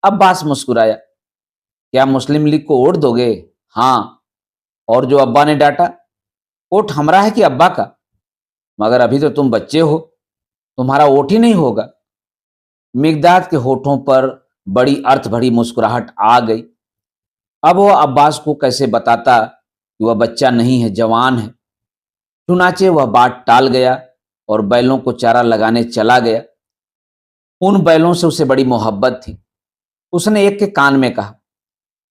अब्बास मुस्कुराया, क्या मुस्लिम लीग को वोट दोगे? हाँ। और जो अब्बा ने डांटा, वोट हमरा है कि अब्बा का? मगर अभी तो तुम बच्चे हो, तुम्हारा वोट ही नहीं होगा। मिकदाद के होठों पर बड़ी अर्थ भरी मुस्कुराहट आ गई। अब वह अब्बास को कैसे बताता कि वह बच्चा नहीं है, जवान है। चुनाचे वह बात टाल गया और बैलों को चारा लगाने चला गया। उन बैलों से उसे बड़ी मोहब्बत थी। उसने एक के कान में कहा,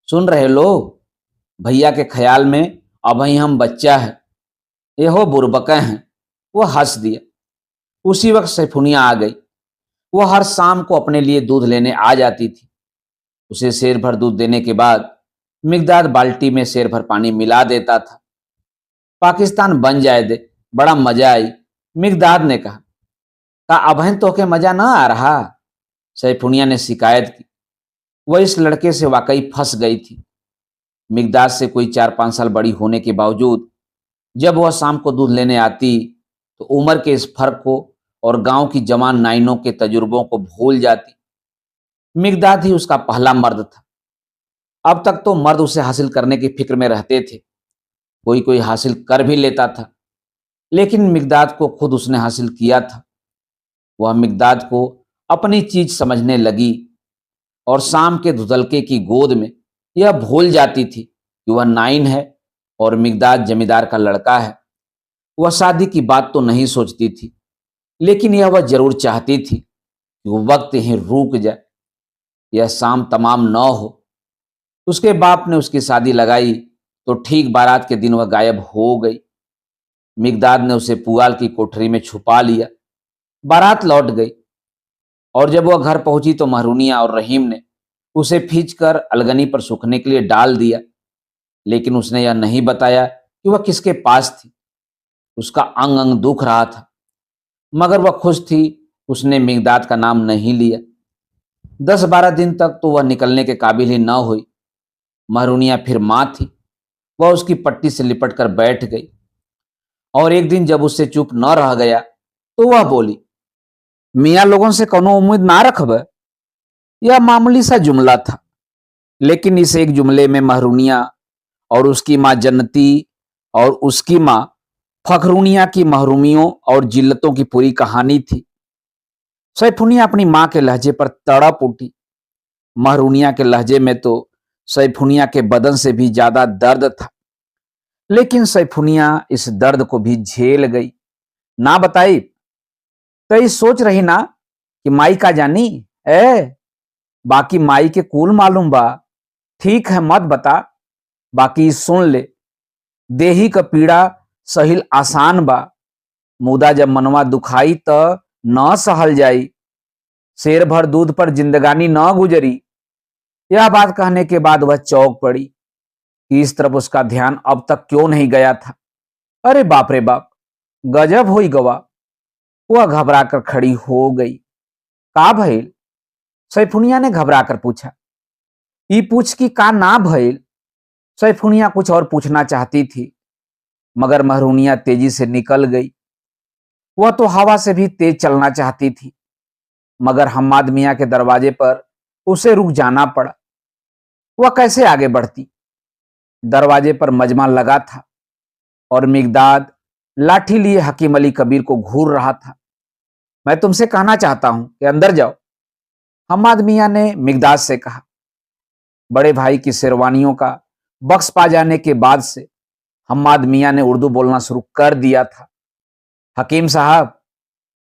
सुन रहे लो, भैया के ख्याल में अब ही हम बच्चा है, ये हो बुरबका हैं। वह हंस दिया। उसी वक्त सैफुनिया आ गई। वह हर शाम को अपने लिए दूध लेने आ जाती थी। उसे शेर भर दूध देने के बाद मिकदाद बाल्टी में शेर भर पानी मिला देता था। पाकिस्तान बन जाए दे, बड़ा मजा आई, मिकदाद ने कहा। का अबहन तो के मजा ना आ रहा? सैफुनिया ने शिकायत की। वह इस लड़के से वाकई फंस गई थी। मिकदाद से कोई 4-5 साल बड़ी होने के बावजूद जब वह शाम को दूध लेने आती तो उम्र के इस फर्क को और गांव की जवान नाइनों के तजुर्बों को भूल जाती। मिकदाद ही उसका पहला मर्द था। अब तक तो मर्द उसे हासिल करने की फिक्र में रहते थे। कोई कोई हासिल कर भी लेता था, लेकिन मिकदाद को खुद उसने हासिल किया था। वह मिकदाद को अपनी चीज समझने लगी और शाम के धुतलके की गोद में यह भूल जाती थी कि वह नाइन है और मिकदाद जमींदार का लड़का है। वह शादी की बात तो नहीं सोचती थी, लेकिन यह वह जरूर चाहती थी कि वह वक्त ही रुक जाए, यह शाम तमाम न हो। उसके बाप ने उसकी शादी लगाई तो ठीक बारात के दिन वह गायब हो गई। मिकदाद ने उसे पुआल की कोठरी में छुपा लिया। बारात लौट गई और जब वह घर पहुंची तो महरूनिया और रहीम ने उसे खींचकर अलगनी पर सूखने के लिए डाल दिया, लेकिन उसने यह नहीं बताया कि वह किसके पास थी। उसका अंग अंग दुख रहा था, मगर वह खुश थी। उसने मिकदाद का नाम नहीं लिया। 10-12 दिन तक तो वह निकलने के काबिल ही न हुई। महरूनिया फिर मां थी। वह उसकी पट्टी से लिपट कर बैठ गई और एक दिन जब उससे चुप न रह गया तो वह बोली, मियाँ लोगों से कोनो उम्मीद ना रखब। यह मामूली सा जुमला था, लेकिन इस एक जुमले में महरूनिया और उसकी माँ जन्नती और उसकी माँ फखरूनिया की महरूमियों और जिल्लतों की पूरी कहानी थी। सैफुनिया अपनी माँ के लहजे पर तड़प उठी। महरूनिया के लहजे में तो सैफुनिया के बदन से भी ज्यादा दर्द था, लेकिन सैफुनिया इस दर्द को भी झेल गई। ना बताई तो सोच रही ना कि माई का जानी बाकी माई के कुल मालूम बा। ठीक है, मत बता, बाकी सुन ले, देही का पीड़ा सहिल आसान बा, मुदा जब मनवा दुखाई त न सहल जाई। शेर भर दूध पर जिंदगानी न गुजरी। यह बात कहने के बाद वह चौंक पड़ी कि इस तरफ उसका ध्यान अब तक क्यों नहीं गया था। अरे बाप रे बाप, गजब हुई गवा। वह घबरा कर खड़ी हो गई। का भइल? सैफुनिया ने घबरा कर पूछा। ई पूछ की का ना भइल? सैफुनिया कुछ और पूछना चाहती थी, मगर महरुनिया तेजी से निकल गई। वह तो हवा से भी तेज चलना चाहती थी, मगर हम्माद मियां के दरवाजे पर उसे रुक जाना पड़ा। वह कैसे आगे बढ़ती? दरवाजे पर मजमा लगा था और मिगदाद लाठी लिए हकीम अली कबीर को घूर रहा था। मैं तुमसे कहना चाहता हूं कि अंदर जाओ, हम्माद मियां ने मिगदाद से कहा। बड़े भाई की शेरवानियों का बख्श पा जाने के बाद से हम्माद मियां ने उर्दू बोलना शुरू कर दिया था। हकीम साहब,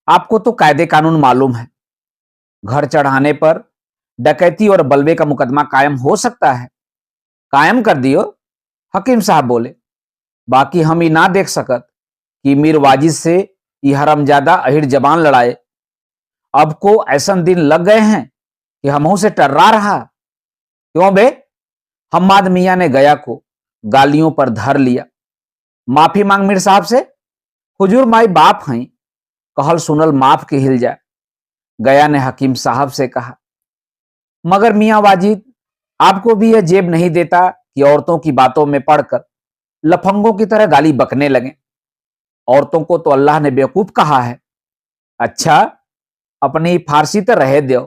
आपको तो कायदे कानून मालूम है। घर चढ़ाने पर डकैती और बलवे का मुकदमा कायम हो सकता है। कायम कर दियो, हकीम साहब बोले। बाकी हम ही ना देख सकत कि मीर वाजिद से ये हरमजादा अहिर जबान लड़ाए। अब को ऐसन दिन लग गए हैं कि हमहू से टर्रा रहा। क्यों बे? हम्माद मियां ने गया को गालियों पर धर लिया। माफी मांग मीर साहब से। हुजूर माई बाप हैं, कहल सुनल माफ के हिल जाए। गया ने हकीम साहब से कहा। मगर मियां वाजिद, आपको भी यह जेब नहीं देता कि औरतों की बातों में पड़कर लफंगों की तरह गाली बकने लगे। औरतों को तो अल्लाह ने बेवकूफ कहा है। अच्छा, अपनी फारसी तो रहे दो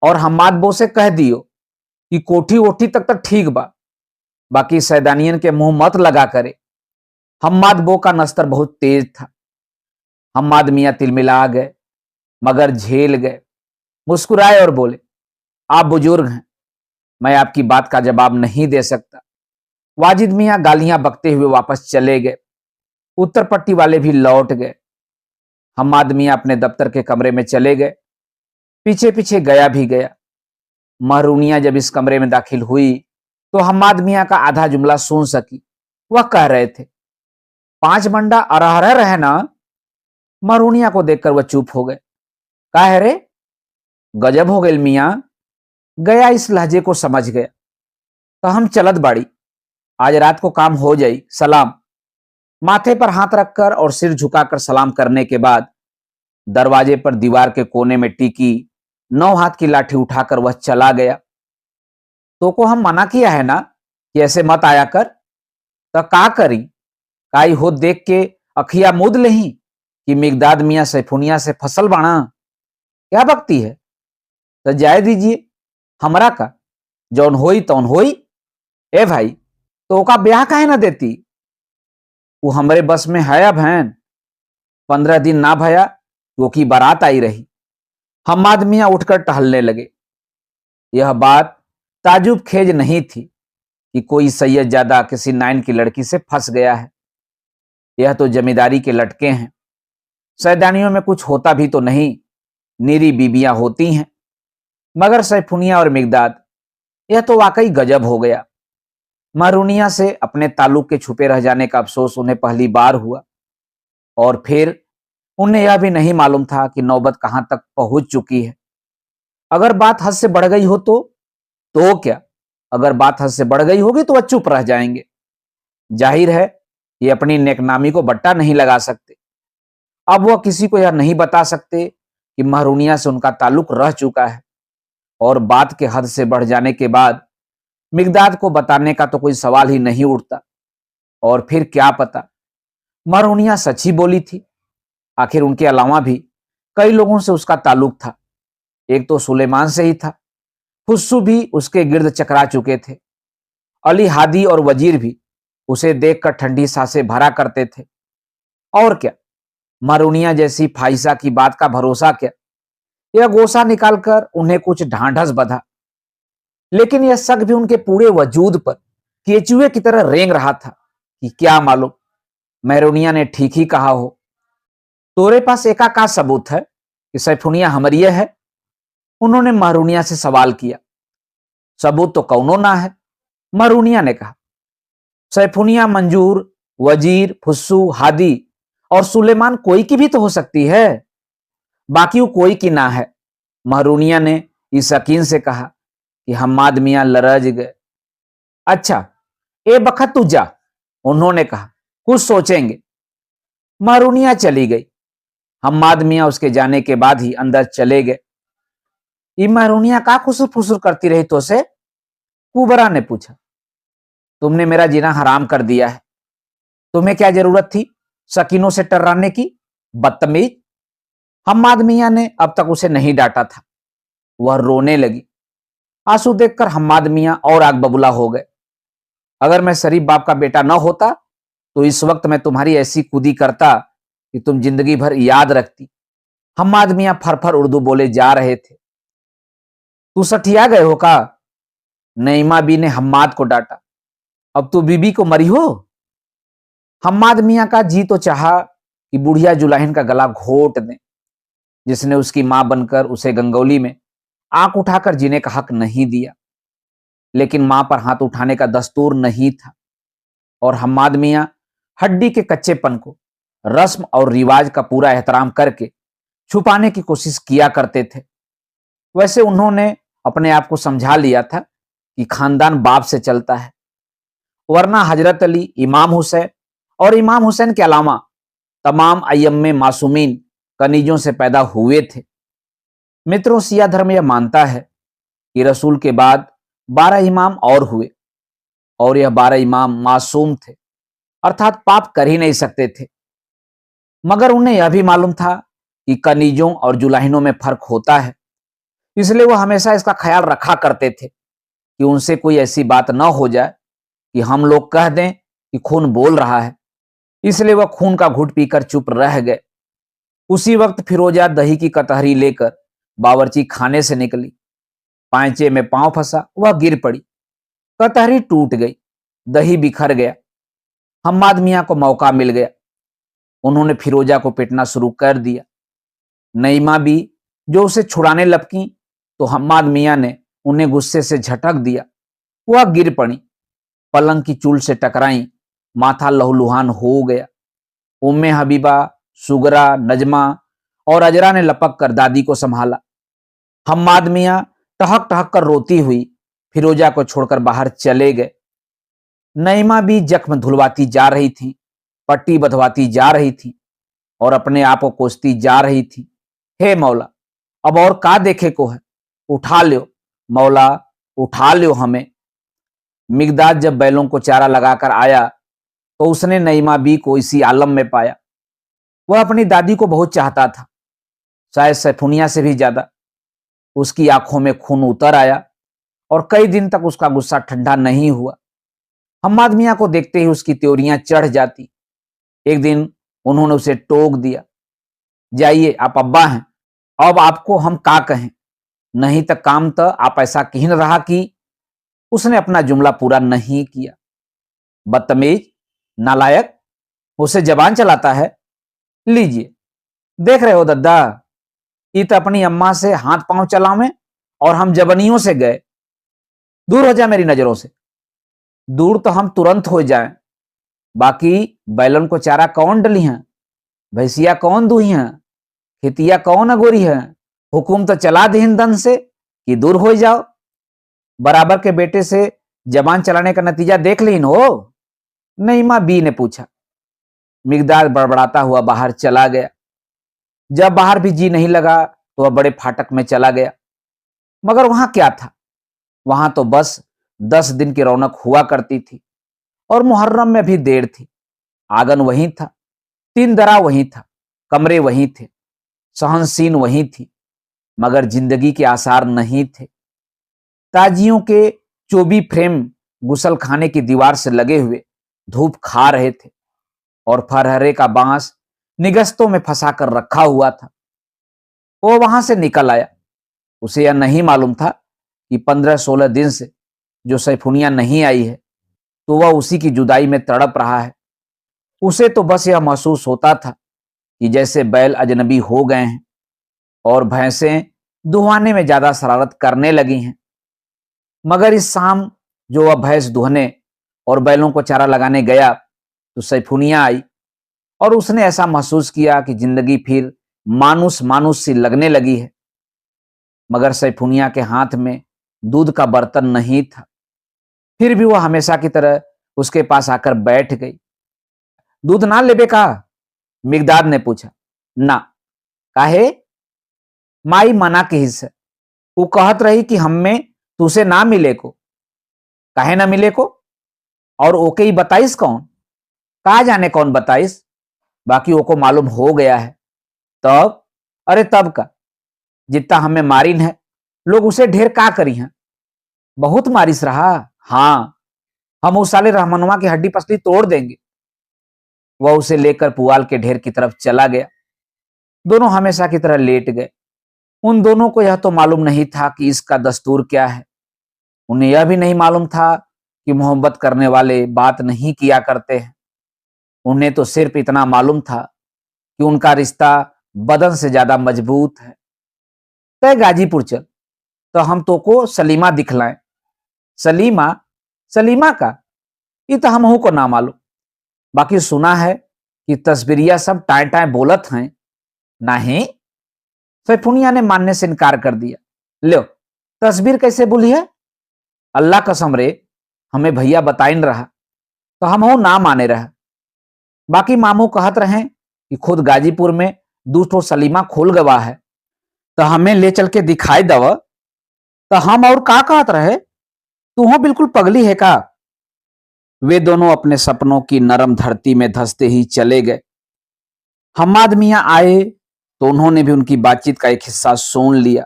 और हम्माद बो से कह दियो कि कोठी ओठी तक ठीक बा, बाकी सैदानियन के मुंह मत लगा करे। हम्माद बो का नस्तर बहुत तेज था। हम्माद मियां तिलमिला गए, मगर झेल गए। मुस्कुराए और बोले, आप बुजुर्ग हैं, मैं आपकी बात का जवाब नहीं दे सकता। वाजिद मियां गालियां बकते हुए वापस चले गए। उत्तर पट्टी वाले भी लौट गए। हम्माद मियां अपने दफ्तर के कमरे में चले गए। पीछे पीछे गया भी गया। महरूनिया जब इस कमरे में दाखिल हुई तो हम्माद मियां का आधा जुमला सुन सकी। वह कह रहे थे, 5 मंडा अरहर रहे ना। महरूनिया को देखकर वह चुप हो गए। का है रे? गजब हो गई मियां। गया इस लहजे को समझ गया। तो हम चलत बाड़ी, आज रात को काम हो जाई। सलाम। माथे पर हाथ रखकर और सिर झुकाकर सलाम करने के बाद दरवाजे पर दीवार के कोने में टिकी 9 हाथ की लाठी उठाकर वह चला गया। तो को हम मना किया है ना कि ऐसे मत आया कर। तो का करी? काई हो देख के अखिया मुद लही कि मिगदाद मियां सैफुनिया से फसल बाणा। क्या बकती है? तो जाए दीजिए, हमरा का जौन होई तौन होई। ए भाई, तो का ब्याह काहे ना देती? वो हमरे बस में है। अब बहन 15 दिन ना भया वो की बारात आई रही। हम्माद मियां उठकर टहलने लगे। यह बात ताजुब खेज नहीं थी कि कोई सैयदजादा किसी नाइन की लड़की से फंस गया है। यह तो जमींदारी के लटके हैं। सैदानियों में कुछ होता भी तो नहीं, नीरी बीबियां होती हैं। मगर सैफुनिया और मिगदाद, यह तो वाकई गजब हो गया। महरूनिया से अपने ताल्लुक के छुपे रह जाने का अफसोस उन्हें पहली बार हुआ। और फिर उन्हें यह भी नहीं मालूम था कि नौबत कहां तक पहुंच चुकी है। अगर बात हद से बढ़ गई हो तो क्या? अगर बात हद से बढ़ गई होगी तो वह चुप रह जाएंगे। जाहिर है ये अपनी नेकनामी को बट्टा नहीं लगा सकते। अब वह किसी को यह नहीं बता सकते कि महरूनिया से उनका ताल्लुक रह चुका है। और बात के हद से बढ़ जाने के बाद मिगदाद को बताने का तो कोई सवाल ही नहीं उठता। और फिर क्या पता महरूनिया सच ही बोली थी। आखिर उनके अलावा भी कई लोगों से उसका ताल्लुक था। एक तो सुलेमान से ही था। हुस्सू भी उसके गिर्द चकरा चुके थे। अली हादी और वजीर भी उसे देखकर ठंडी सांसें भरा करते थे। और क्या, महरूनिया जैसी फाइसा की बात का भरोसा क्या? यह गोसा निकालकर उन्हें कुछ ढांढस बधा। लेकिन यह शक भी उनके पूरे वजूद पर केचुए की तरह रेंग रहा था कि क्या मालूम महरूनिया ने ठीक ही कहा हो। तोरे पास एका का सबूत है कि सैफुनिया हमरिये है? उन्होंने महरूनिया से सवाल किया। सबूत तो कौनो ना है, महरूनिया ने कहा। सैफुनिया मंजूर, वजीर, फुस्सू, हादी और सुलेमान कोई की भी तो हो सकती है। बाकी वो कोई की ना है। महरूनिया ने इस यकीन से कहा कि हम्माद मियां लरज गए। अच्छा, ए बखत तू जा, उन्होंने कहा, कुछ सोचेंगे। महरूनिया चली गई। हम्माद मियां उसके जाने के बाद ही अंदर चले गए। ये महरूनिया का खुसुर फुसुर करती रही तो से? कुबरा ने पूछा। तुमने मेरा जीना हराम कर दिया है, तुम्हें क्या जरूरत थी सकीनों से टर्राने की, बदतमीज। हम्माद मियां ने अब तक उसे नहीं डांटा था। वह रोने लगी। आंसू देखकर हम्माद मियां और आग बबूला हो गए। अगर मैं शरीफ बाप का बेटा न होता तो इस वक्त मैं तुम्हारी ऐसी कूदी करता कि तुम जिंदगी भर याद रखती। हम्माद मियां फरफर उर्दू बोले जा रहे थे। तू सठिया गए हो का? नईमा बी ने हम्माद को डांटा। अब तू बीबी को मरी हो? हम्माद मियां का जी तो चाहा कि बुढ़िया जुलाहिन का गला घोट दे, जिसने उसकी मां बनकर उसे गंगौली में आंख उठाकर जीने का हक नहीं दिया। लेकिन मां पर हाथ उठाने का दस्तूर नहीं था और हम्माद मियां हड्डी के कच्चेपन को रस्म और रिवाज का पूरा एहतराम करके छुपाने की कोशिश किया करते थे। वैसे उन्होंने अपने आप को समझा लिया था कि खानदान बाप से चलता है, वरना हजरत अली, इमाम हुसैन और इमाम हुसैन के अलावा तमाम अय्यम मासूमीन कनीजों से पैदा हुए थे। मित्रों, सिया धर्म यह मानता है कि रसूल के बाद 12 इमाम और हुए और यह 12 इमाम मासूम थे, अर्थात पाप कर ही नहीं सकते थे। मगर उन्हें यह भी मालूम था कि कनीजों और जुलाहिनों में फर्क होता है, इसलिए वह हमेशा इसका ख्याल रखा करते थे कि उनसे कोई ऐसी बात न हो जाए कि हम लोग कह दें कि खून बोल रहा है। इसलिए वह खून का घुट पीकर चुप रह गए। उसी वक्त फिरोजा दही की कटहरी लेकर बावर्ची खाने से निकली। पांचे में पांव फंसा, वह गिर पड़ी। कटहरी टूट गई, दही बिखर गया। हम्माद मियां को मौका मिल गया। उन्होंने फिरोजा को पीटना शुरू कर दिया। नईमा भी जो उसे छुड़ाने लपकी तो हम्माद मियां ने उन्हें गुस्से से झटक दिया। वह गिर पड़ी, पलंग की चूल से टकराई, माथा लहूलुहान हो गया। उम्मे हबीबा, सुगरा, नजमा और अजरा ने लपक कर दादी को संभाला। हम्माद मियां टहक टहक कर रोती हुई फिरोजा को छोड़कर बाहर चले गए। नईमा भी जख्म धुलवाती जा रही थी, पट्टी बधवाती जा रही थी और अपने आप को कोसती जा रही थी। हे मौला, अब और का देखे को है, उठा लो मौला, उठा लो हमें। मिगदाद जब बैलों को चारा लगाकर आया तो उसने नईमा बी को इसी आलम में पाया। वह अपनी दादी को बहुत चाहता था, शायद सैफुनिया से भी ज्यादा। उसकी आंखों में खून उतर आया और कई दिन तक उसका गुस्सा ठंडा नहीं हुआ। हम्माद मियां को देखते ही उसकी त्योरियां चढ़ जाती। एक दिन उन्होंने उसे टोक दिया, जाइए आप अब्बा हैं, अब आपको हम का कहें, नहीं तो काम तो आप ऐसा कही न रहा कि। उसने अपना जुमला पूरा नहीं किया। बदतमीज, नालायक, उसे जबान चलाता है। लीजिए, देख रहे हो दद्दा, इत अपनी अम्मा से हाथ पांव चलावे और हम जबनियों से गए। दूर हो जा मेरी नजरों से। दूर तो हम तुरंत हो जाएं, बाकी बैलन को चारा कौन डली हैं, भैंसिया कौन दुही हैं, खेतिया कौन अगोरी है। हुकुम तो चला दीन दन से कि दूर हो जाओ। बराबर के बेटे से जबान चलाने का नतीजा देख लीन हो? नईमा बी ने पूछा। मिगदाद बड़बड़ाता हुआ बाहर चला गया। जब बाहर भी जी नहीं लगा तो वह बड़े फाटक में चला गया। मगर वहां क्या था? वहां तो बस 10 दिन की रौनक हुआ करती थी और मुहर्रम में भी देर थी। आंगन वहीं था, 3 दरा वहीं था, कमरे वहीं थे, सहनसीन वहीं थी, मगर जिंदगी के आसार नहीं थे। ताजियों के चोबी फ्रेम गुसल खाने की दीवार से लगे हुए धूप खा रहे थे और फरहरे का बांस निगस्तों में फंसा कर रखा हुआ था। वो वहां से निकल आया। उसे यह नहीं मालूम था कि 15-16 दिन से जो सैफुनिया नहीं आई है तो वह उसी की जुदाई में तड़प रहा है। उसे तो बस यह महसूस होता था कि जैसे बैल अजनबी हो गए हैं और भैंसें दुहाने में ज्यादा शरारत करने लगी हैं। मगर इस शाम जो वह भैंस दुहने और बैलों को चारा लगाने गया तो सैफुनिया आई और उसने ऐसा महसूस किया कि जिंदगी फिर मानुस मानुस सी लगने लगी है। मगर सैफुनिया के हाथ में दूध का बर्तन नहीं था। फिर भी वह हमेशा की तरह उसके पास आकर बैठ गई। दूध ना लेबे का? मिगदाद ने पूछा। ना। काहे? माई मना के हिस्से। वो कहत रही कि हमें तुसे ना मिले को, काहे ना मिले को, और ओके ही बताइस कौन, कहा जाने कौन बताइस, बाकी ओको मालूम हो गया है। तब, अरे तब का, जितना हमें मारिन है, लोग उसे ढेर का करी हैं, बहुत मारिस रहा। हाँ, हम उस साले रहमनवा की हड्डी पसली तोड़ देंगे। वह उसे लेकर पुआल के ढेर की तरफ चला गया। दोनों हमेशा की तरह लेट गए। उन दोनों को यह तो मालूम नहीं था कि इसका दस्तूर क्या है। उन्हें यह भी नहीं मालूम था कि मोहब्बत करने वाले बात नहीं किया करते हैं। उन्हें तो सिर्फ इतना मालूम था कि उनका रिश्ता बदन से ज्यादा मजबूत है। तय गाजीपुर चल, तो हम तो को सलीमा दिखलाएं। सलीमा? सलीमा का ये तो हमहू को ना मालूम, बाकी सुना है कि तस्वीरिया सब टाए टाए बोलत हैं। नहीं, सैफुनिया ने मानने से इनकार कर दिया। लो, तस्वीर कैसे बोली है? अल्लाह कसम रे, हमें भैया बताइन रहा, तो हम हो ना माने रहा। बाकी मामू कहत रहे कि खुद गाजीपुर में दूठो सलीमा खोल गवा है, तो हमें ले चल के दिखाई दव। तो हम और का कहत रहे, तू हो बिल्कुल पगली है का? वे दोनों अपने सपनों की नरम धरती में धंसते ही चले गए। हम्माद मियां आए तो उन्होंने भी उनकी बातचीत का एक हिस्सा सुन लिया।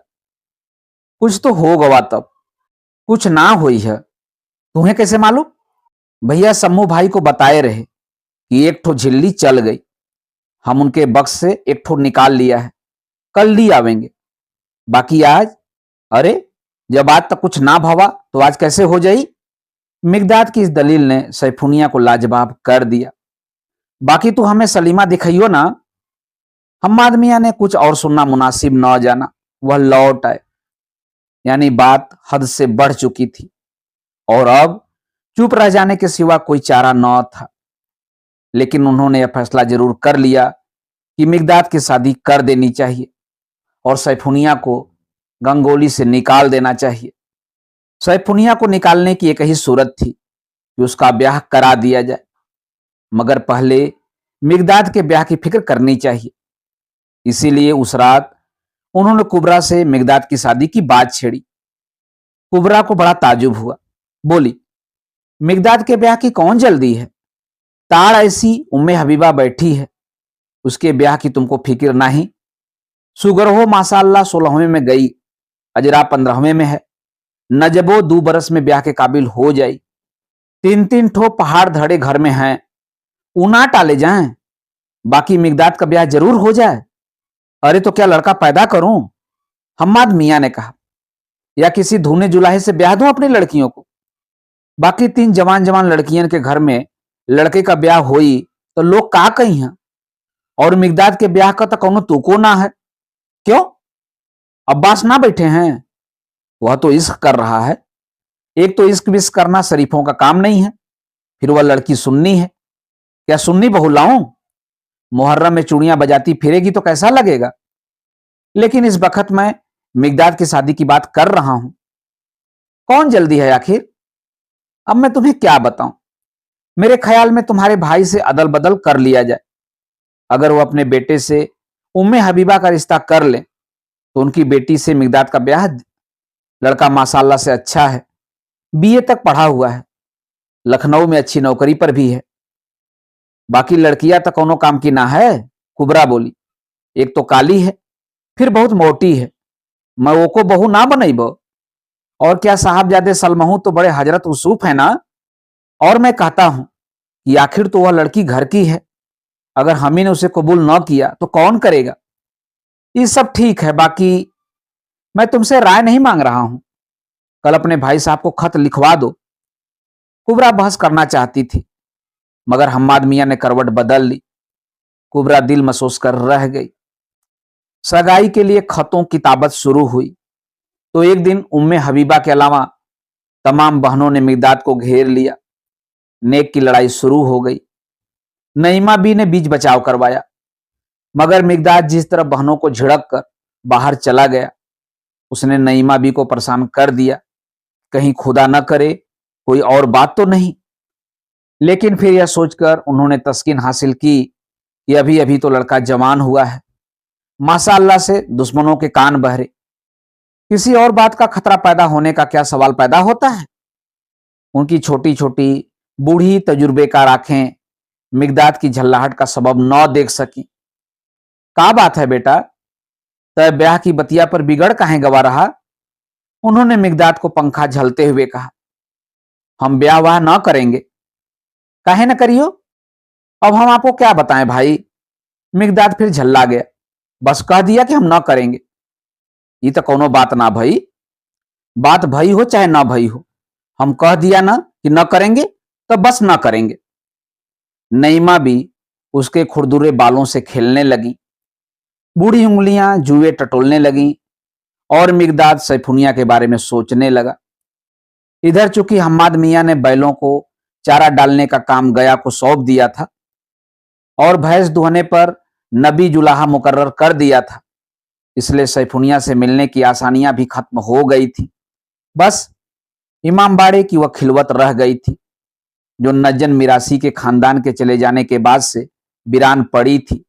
कुछ तो हो गवा, तब कुछ ना हुई है, तुम्हें कैसे मालूम? भैया सम्मू भाई को बताए रहे कि एक ठो झिल्ली चल गई, हम उनके बक्स से एक ठो निकाल लिया है, कल ली आवेंगे। बाकी आज, अरे जब आज तक कुछ ना भवा तो आज कैसे हो जाई? मिगदाद की इस दलील ने सैफुनिया को लाजवाब कर दिया। बाकी तू हमें सलीमा दिखाइयो ना। हम्माद मियां ने कुछ और सुनना मुनासिब न जाना, वह लौट आए। यानी बात हद से बढ़ चुकी थी और अब चुप रह जाने के सिवा कोई चारा न था। लेकिन उन्होंने यह फैसला जरूर कर लिया कि मिगदाद की शादी कर देनी चाहिए और सैफुनिया को गंगोली से निकाल देना चाहिए। सैफुनिया को निकालने की एक ही सूरत थी कि उसका ब्याह करा दिया जाए, मगर पहले मिगदाद के ब्याह की फिक्र करनी चाहिए। इसीलिए उस रात उन्होंने कुबरा से मिगदाद की शादी की बात छेड़ी। कुबरा को बड़ा ताजुब हुआ, बोली, मिगदाद के ब्याह की कौन जल्दी है? ताड़ ऐसी उम्मे हबीबा बैठी है, उसके ब्याह की तुमको फिक्र नहीं। सुगर हो माशाअल्लाह 16वें में गई, अजरा 15वें में है, नजबो 2 बरस में ब्याह के काबिल हो जाई। 3-3 ठो पहाड़ धड़े घर में हैं, ऊना टाले जाएं, बाकी मिगदाद का ब्याह जरूर हो जाए। अरे तो क्या लड़का पैदा करूं? हम्माद मियां ने कहा, या किसी धूने जुलाहे से ब्याह दूं अपनी लड़कियों को? बाकी 3 जवान जवान लड़कियन के घर में लड़के का ब्याह होई तो लोग का कही हैं, और मिगदाद के ब्याह का तो कौनो तुको ना है। क्यों? अब्बास ना बैठे हैं? वह तो इश्क कर रहा है। एक तो इश्क विश्क करना शरीफों का काम नहीं है, फिर वह लड़की सुन्नी है। क्या सुन्नी बहू लाऊं? मुहर्रम में चूड़ियां बजाती फिरेगी तो कैसा लगेगा? लेकिन इस बखत मैं मिगदाद की शादी की बात कर रहा हूं। कौन जल्दी है आखिर? अब मैं तुम्हें क्या बताऊं। मेरे ख्याल में तुम्हारे भाई से अदल बदल कर लिया जाए। अगर वो अपने बेटे से उम्मे हबीबा का रिश्ता कर ले तो उनकी बेटी से मिगदाद का ब्याह। लड़का माशाअल्लाह से अच्छा है, बीए तक पढ़ा हुआ है, लखनऊ में अच्छी नौकरी पर भी है। बाकी लड़कियां तो कोनो काम की ना है। कुबरा बोली, एक तो काली है, फिर बहुत मोटी है, मैं वो को बहू ना बनईब। और क्या साहबजादे सलमहू तो बड़े हजरत उसूफ है ना। और मैं कहता हूं कि आखिर तो वह लड़की घर की है, अगर हम ही ने उसे कबूल न किया तो कौन करेगा? ये सब ठीक है, बाकी मैं तुमसे राय नहीं मांग रहा हूं, कल अपने भाई साहब को खत लिखवा दो। कुबरा बहस करना चाहती थी, मगर हम्माद मियां ने करवट बदल ली। कुबरा दिल महसूस कर रह गई। सगाई के लिए खतों की ताबत शुरू हुई तो एक दिन उम्मे हबीबा के अलावा तमाम बहनों ने मिगदाद को घेर लिया। नेक की लड़ाई शुरू हो गई। नईमा बी ने बीच बचाव करवाया, मगर मिगदाद जिस तरह बहनों को झिड़क कर बाहर चला गया, उसने नईमा बी को परेशान कर दिया। कहीं खुदा न करे कोई और बात तो नहीं। लेकिन फिर यह सोचकर उन्होंने तस्कीन हासिल की कि अभी अभी तो लड़का जवान हुआ है, माशाअल्लाह से दुश्मनों के कान बहरे। किसी और बात का खतरा पैदा होने का क्या सवाल पैदा होता है? उनकी छोटी छोटी बूढ़ी तजुर्बेकार आंखें मिगदाद की झल्लाहट का सबब न देख सकी। का बात है बेटा, तय ब्याह की बतिया पर बिगड़ काहे गवा रहा? उन्होंने मिगदाद को पंखा झलते हुए कहा। हम ब्याह वाह न करेंगे। काहे न करियो? अब हम आपको क्या बताएं भाई? मिगदाद फिर झल्ला गया। बस कह दिया कि हम न करेंगे। ये तो कोनो बात ना भई। बात भई हो चाहे ना भई हो, हम कह दिया ना कि न करेंगे तो बस न करेंगे। नईमा भी उसके खुरदुरे बालों से खेलने लगी। बूढ़ी उंगलियां जुए टटोलने लगी और मिगदाद सैफुनिया के बारे में सोचने लगा। इधर चूंकि हम्माद मियां ने बैलों को चारा डालने का काम गया को सौंप दिया था और भैंस दुहने पर नबी जुलाहा मुकर्रर कर दिया था, इसलिए सैफुनिया से मिलने की आसानियां भी खत्म हो गई थी। बस इमामबाड़े की वह खिलवत रह गई थी जो नज्जन मिरासी के खानदान के चले जाने के बाद से वीरान पड़ी थी।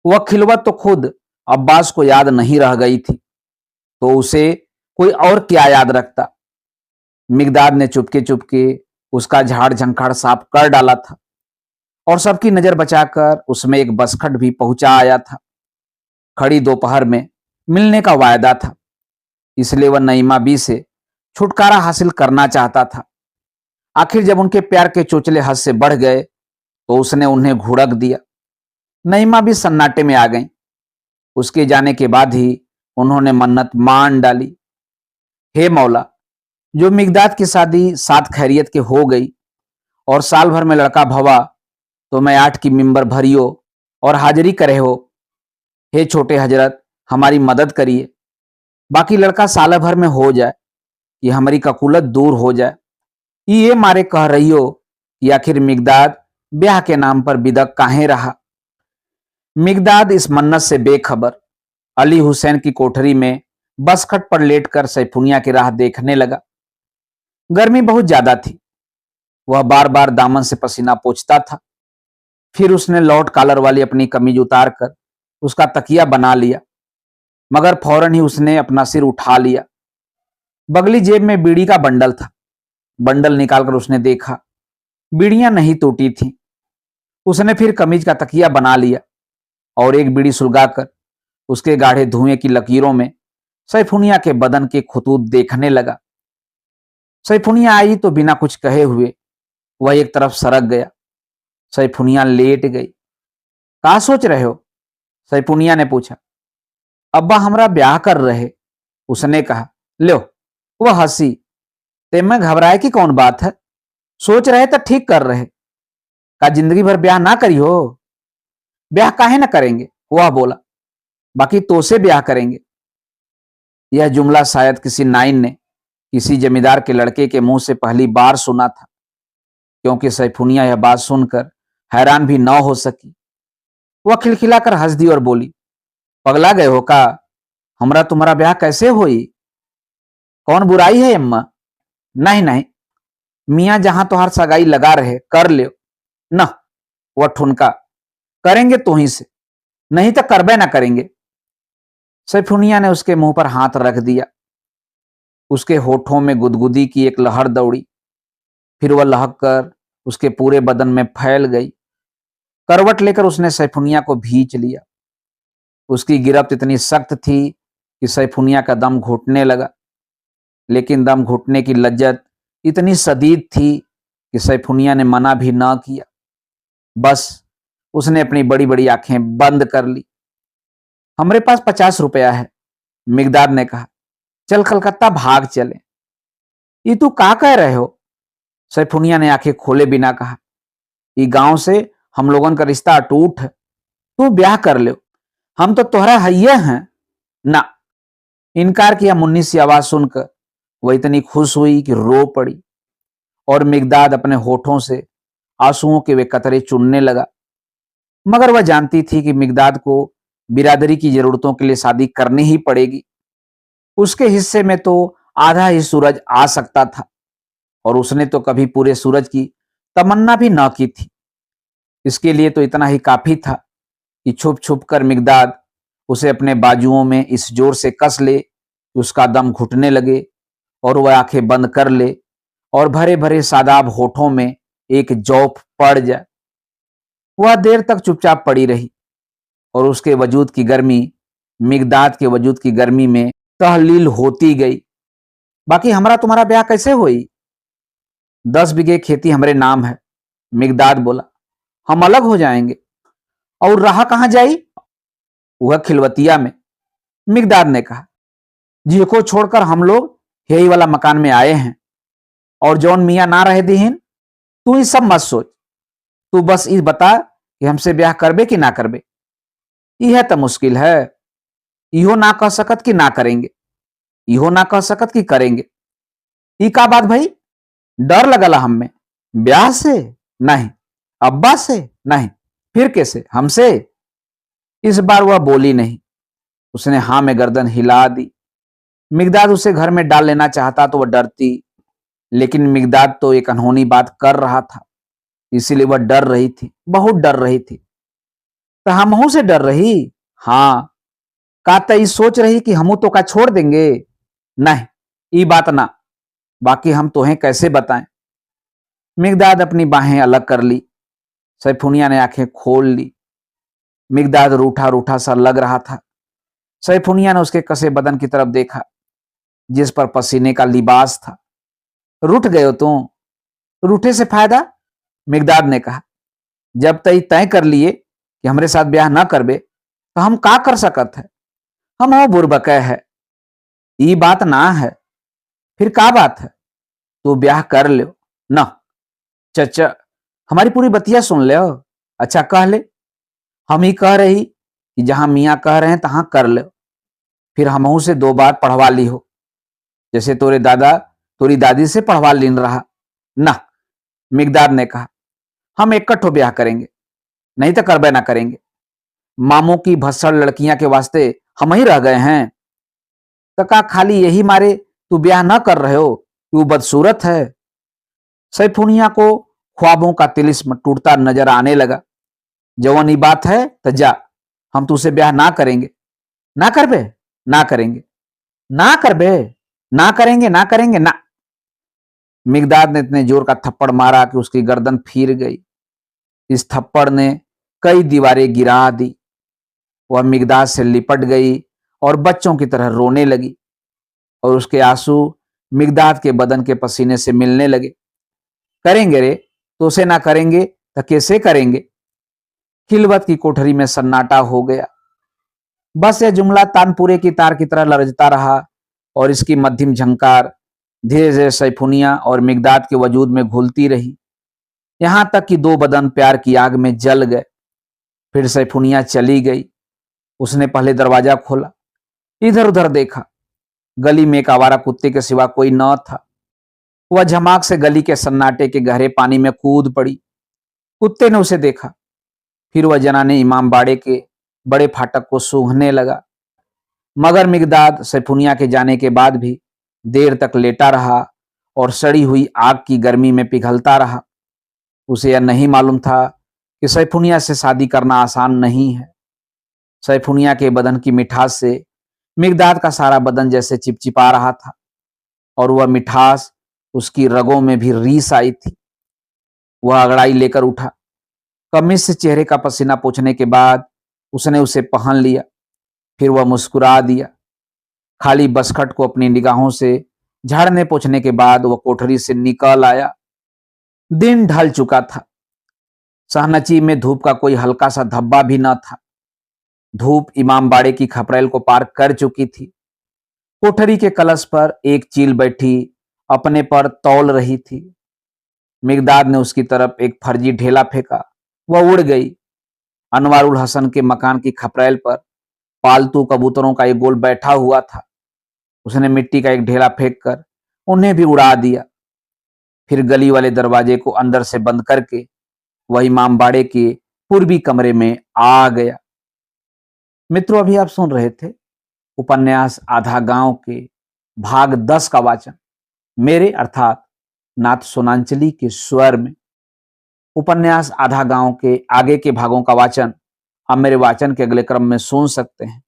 वह खिलवत तो खुद अब्बास को याद नहीं रह गई थी, तो उसे कोई और क्या याद रखता। मिगदाद ने चुपके चुपके उसका झाड़ झंखाड़ साफ कर डाला था और सबकी नजर बचाकर उसमें एक बसखट भी पहुंचा आया था। खड़ी दोपहर में मिलने का वायदा था, इसलिए वह नईमा बी से छुटकारा हासिल करना चाहता था। आखिर जब उनके प्यार के चोचले हद से बढ़ गए तो उसने उन्हें घुड़क दिया। नईमा भी सन्नाटे में आ गईं। उसके जाने के बाद ही उन्होंने मन्नत मान डाली। हे मौला, जो मिगदाद की शादी सात खैरियत के हो गई और साल भर में लड़का भवा तो मैं 8 की मिंबर भरियो और हाजिरी करे हो। हे छोटे हजरत, हमारी मदद करिए, बाकी लड़का साल भर में हो जाए, ये हमारी ककुलत दूर हो जाए। ये मारे कह रही हो कि आखिर मिगदाद ब्याह के नाम पर बिदक काहे रहा। मिगदाद इस मन्नत से बेखबर अली हुसैन की कोठरी में बसखट पर लेटकर सैफुनिया की राह देखने लगा। गर्मी बहुत ज्यादा थी। वह बार बार दामन से पसीना पोंछता था। फिर उसने लॉट कॉलर वाली अपनी कमीज उतारकर उसका तकिया बना लिया, मगर फौरन ही उसने अपना सिर उठा लिया। बगली जेब में बीड़ी का बंडल था। बंडल निकालकर उसने देखा, बीड़ियां नहीं टूटी थीं। उसने फिर कमीज का तकिया बना लिया और एक बीड़ी सुलगाकर उसके गाढ़े धुएं की लकीरों में सैफुनिया के बदन के खुतूत देखने लगा। सैफुनिया आई तो बिना कुछ कहे हुए वह एक तरफ सरक गया। सैफुनिया लेट गई। का सोच रहे हो? सैफुनिया ने पूछा। अब्बा हमरा ब्याह कर रहे, उसने कहा। लो, वह हंसी। ते में घबराए की कौन बात है? सोच रहे तो ठीक कर रहे। का जिंदगी भर ब्याह ना करी हो? ब्याह काहे ना करेंगे, वह बोला। बाकी तो से ब्याह करेंगे। यह जुमला शायद किसी नाइन ने किसी जमींदार के लड़के के मुंह से पहली बार सुना था, क्योंकि सैफुनिया यह बात सुनकर हैरान भी न हो सकी। वह खिलखिलाकर हंस दी और बोली, पगला गए हो का? हमरा तुम्हारा ब्याह कैसे होई? कौन बुराई है अम्मा? नहीं नहीं, मियां जहां तोहार सगाई लगा रहे कर ले न। वह ठुनका। करेंगे तो ही से, नहीं तो करबे ना करेंगे। सैफुनिया ने उसके मुंह पर हाथ रख दिया। उसके होठों में गुदगुदी की एक लहर दौड़ी। फिर वह लहक कर उसके पूरे बदन में फैल गई। करवट लेकर उसने सैफुनिया को भींच लिया। उसकी गिरफ्त इतनी सख्त थी कि सैफुनिया का दम घुटने लगा, लेकिन दम घुटने की लज्जत इतनी शदीद थी कि सैफुनिया ने मना भी ना किया। बस उसने अपनी बड़ी बड़ी आंखें बंद कर ली। हमारे पास 50 रुपया है, मिगदाद ने कहा। चल कलकत्ता भाग चले। ये तू का कह रहे हो? सैफुनिया ने आंखें खोले बिना कहा। ये गांव से हम लोगन का रिश्ता अटूट है। तू ब्याह कर ले, हम तो तोहरा हइये हैं ना। इनकार किया। मुन्नी सी आवाज सुनकर वह इतनी खुश हुई कि रो पड़ी और मिगदाद अपने होठों से आंसुओं के वे कतरे चुनने लगा। मगर वह जानती थी कि मिगदाद को बिरादरी की जरूरतों के लिए शादी करनी ही पड़ेगी। उसके हिस्से में तो आधा ही सूरज आ सकता था और उसने तो कभी पूरे सूरज की तमन्ना भी न की थी। इसके लिए तो इतना ही काफी था कि छुप छुप कर मिगदाद उसे अपने बाजुओं में इस जोर से कस ले कि उसका दम घुटने लगे और वह आंखें बंद कर ले और भरे भरे सादाब होठों में एक जौफ पड़ जाए। वह देर तक चुपचाप पड़ी रही और उसके वजूद की गर्मी मिगदाद के वजूद की गर्मी में तहलील होती गई। बाकी हमारा तुम्हारा ब्याह कैसे हुई? 10 बीघे खेती हमारे नाम है, मिगदाद बोला। हम अलग हो जाएंगे। और रहा कहां जाई? वह खिलवतिया में, मिगदाद ने कहा। जी को छोड़कर हम लोग यही वाला मकान में आए हैं और जौन मियाँ ना रहे दीहिन, तू ही सब मत सोच। तू बस इस बता कि हमसे ब्याह करबे कि ना करबे। यह तो मुश्किल है। इहो ना कह सकत कि ना करेंगे, इहो ना कह सकत कि करेंगे। ई का बात भाई? डर लगला हमें। ब्याह से नहीं, अब्बा से नहीं, फिर कैसे? हमसे? इस बार वह बोली नहीं। उसने हां में गर्दन हिला दी। मिगदाद उसे घर में डाल लेना चाहता तो वह डरती, लेकिन मिगदाद तो एक अनहोनी बात कर रहा था, इसीलिए वह डर रही थी, बहुत डर रही थी। तो हमहू से डर रही? हाँ। का तई सोच रही कि हमू तो का छोड़ देंगे? नहीं, ई बात ना। बाकी हम तोहें कैसे बताएं? मिगदाद अपनी बाहें अलग कर ली। सैफुनिया ने आंखें खोल ली। मिगदाद रूठा रूठा सा लग रहा था। सैफुनिया ने उसके कसे बदन की तरफ देखा, जिस पर पसीने का लिबास था। रूठ गए हो तुम? रूठे से फायदा? मिगदाद ने कहा। जब तई तय कर लिए कि हमरे साथ ब्याह ना करबे तो हम का कर सकत है? हम हो बुरबकै है। ई बात ना है। फिर का बात है? तू ब्याह कर लो ना। चचा, हमारी पूरी बतिया सुन ले। अच्छा कह ले। हम ही कह रही कि जहां मियाँ कह रहे हैं तहां कर लो। फिर हमहू से 2 बार पढ़वा ली हो, जैसे तोरे दादा तोरी दादी से पढ़वा लीन रहा ना। मिगदाद ने कहा। हम इकट्ठो ब्याह करेंगे, नहीं तो करबे ना करेंगे। मामों की भस्सड़ लड़कियां के वास्ते हम ही रह गए हैं? तो का खाली यही मारे तू ब्याह ना कर रहे हो कि वो बदसूरत है? सैफुनिया को ख्वाबों का तिलिस्म टूटता नजर आने लगा। जवान ये बात है तो जा, हम तुझसे ब्याह ना करेंगे। ना करबे? ना करेंगे। ना करबे? ना करेंगे, ना करेंगे ना। मिगदाद ने इतने जोर का थप्पड़ मारा कि उसकी गर्दन फिर गई। इस थप्पड़ ने कई दीवारें गिरा दी। वह मिगदाद से लिपट गई और बच्चों की तरह रोने लगी और उसके आंसू मिगदाद के बदन के पसीने से मिलने लगे। करेंगे रे, तो उसे ना करेंगे तो कैसे करेंगे? खिलवत की कोठरी में सन्नाटा हो गया। बस यह जुमला तानपुरे की तार की तरह लरजता रहा और इसकी मध्यम झंकार धीरे धीरे सैफुनिया और मिगदाद के वजूद में घुलती रही, यहां तक कि 2 बदन प्यार की आग में जल गए। फिर सैफुनिया चली गई। उसने पहले दरवाजा खोला, इधर उधर देखा। गली में एक आवारा कुत्ते के सिवा कोई न था। वह झमाक से गली के सन्नाटे के गहरे पानी में कूद पड़ी। कुत्ते ने उसे देखा। फिर वह जनाने इमाम बाड़े के बड़े फाटक को सूंघने लगा। मगर मिगदाद सैफुनिया के जाने के बाद भी देर तक लेटा रहा और सड़ी हुई आग की गर्मी में पिघलता रहा। उसे यह नहीं मालूम था कि सैफुनिया से शादी करना आसान नहीं है। सैफुनिया के बदन की मिठास से मिगदाद का सारा बदन जैसे चिपचिपा रहा था और वह मिठास उसकी रगों में भी रीस आई थी। वह अगड़ाई लेकर उठा। कमीज से चेहरे का पसीना पोंछने के बाद उसने उसे पहन लिया। फिर वह मुस्कुरा दिया। खाली बसखट को अपनी निगाहों से झाड़ने पोंछने के बाद वह कोठरी से निकल आया। दिन ढल चुका था। सहनची में धूप का कोई हल्का सा धब्बा भी न था। धूप इमाम बाड़े की खपरेल को पार कर चुकी थी। कोठरी के कलश पर एक चील बैठी अपने पर तौल रही थी। मिगदाद ने उसकी तरफ एक फर्जी ढेला फेंका। वह उड़ गई। अनवारुल हसन के मकान की खपरेल पर पालतू कबूतरों का एक गोल बैठा हुआ था। उसने मिट्टी का एक ढेला फेंक कर उन्हें भी उड़ा दिया। फिर गली वाले दरवाजे को अंदर से बंद करके वह इमाम बाड़े के पूर्वी कमरे में आ गया। मित्रों, अभी आप सुन रहे थे उपन्यास आधा गांव के भाग 10 का वाचन मेरे अर्थात नाथ सोनांचली के स्वर में। उपन्यास आधा गांव के आगे के भागों का वाचन आप मेरे वाचन के अगले क्रम में सुन सकते हैं।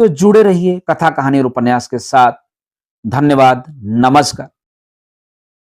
तो जुड़े रहिए कथा कहानी और उपन्यास के साथ। धन्यवाद, नमस्कार।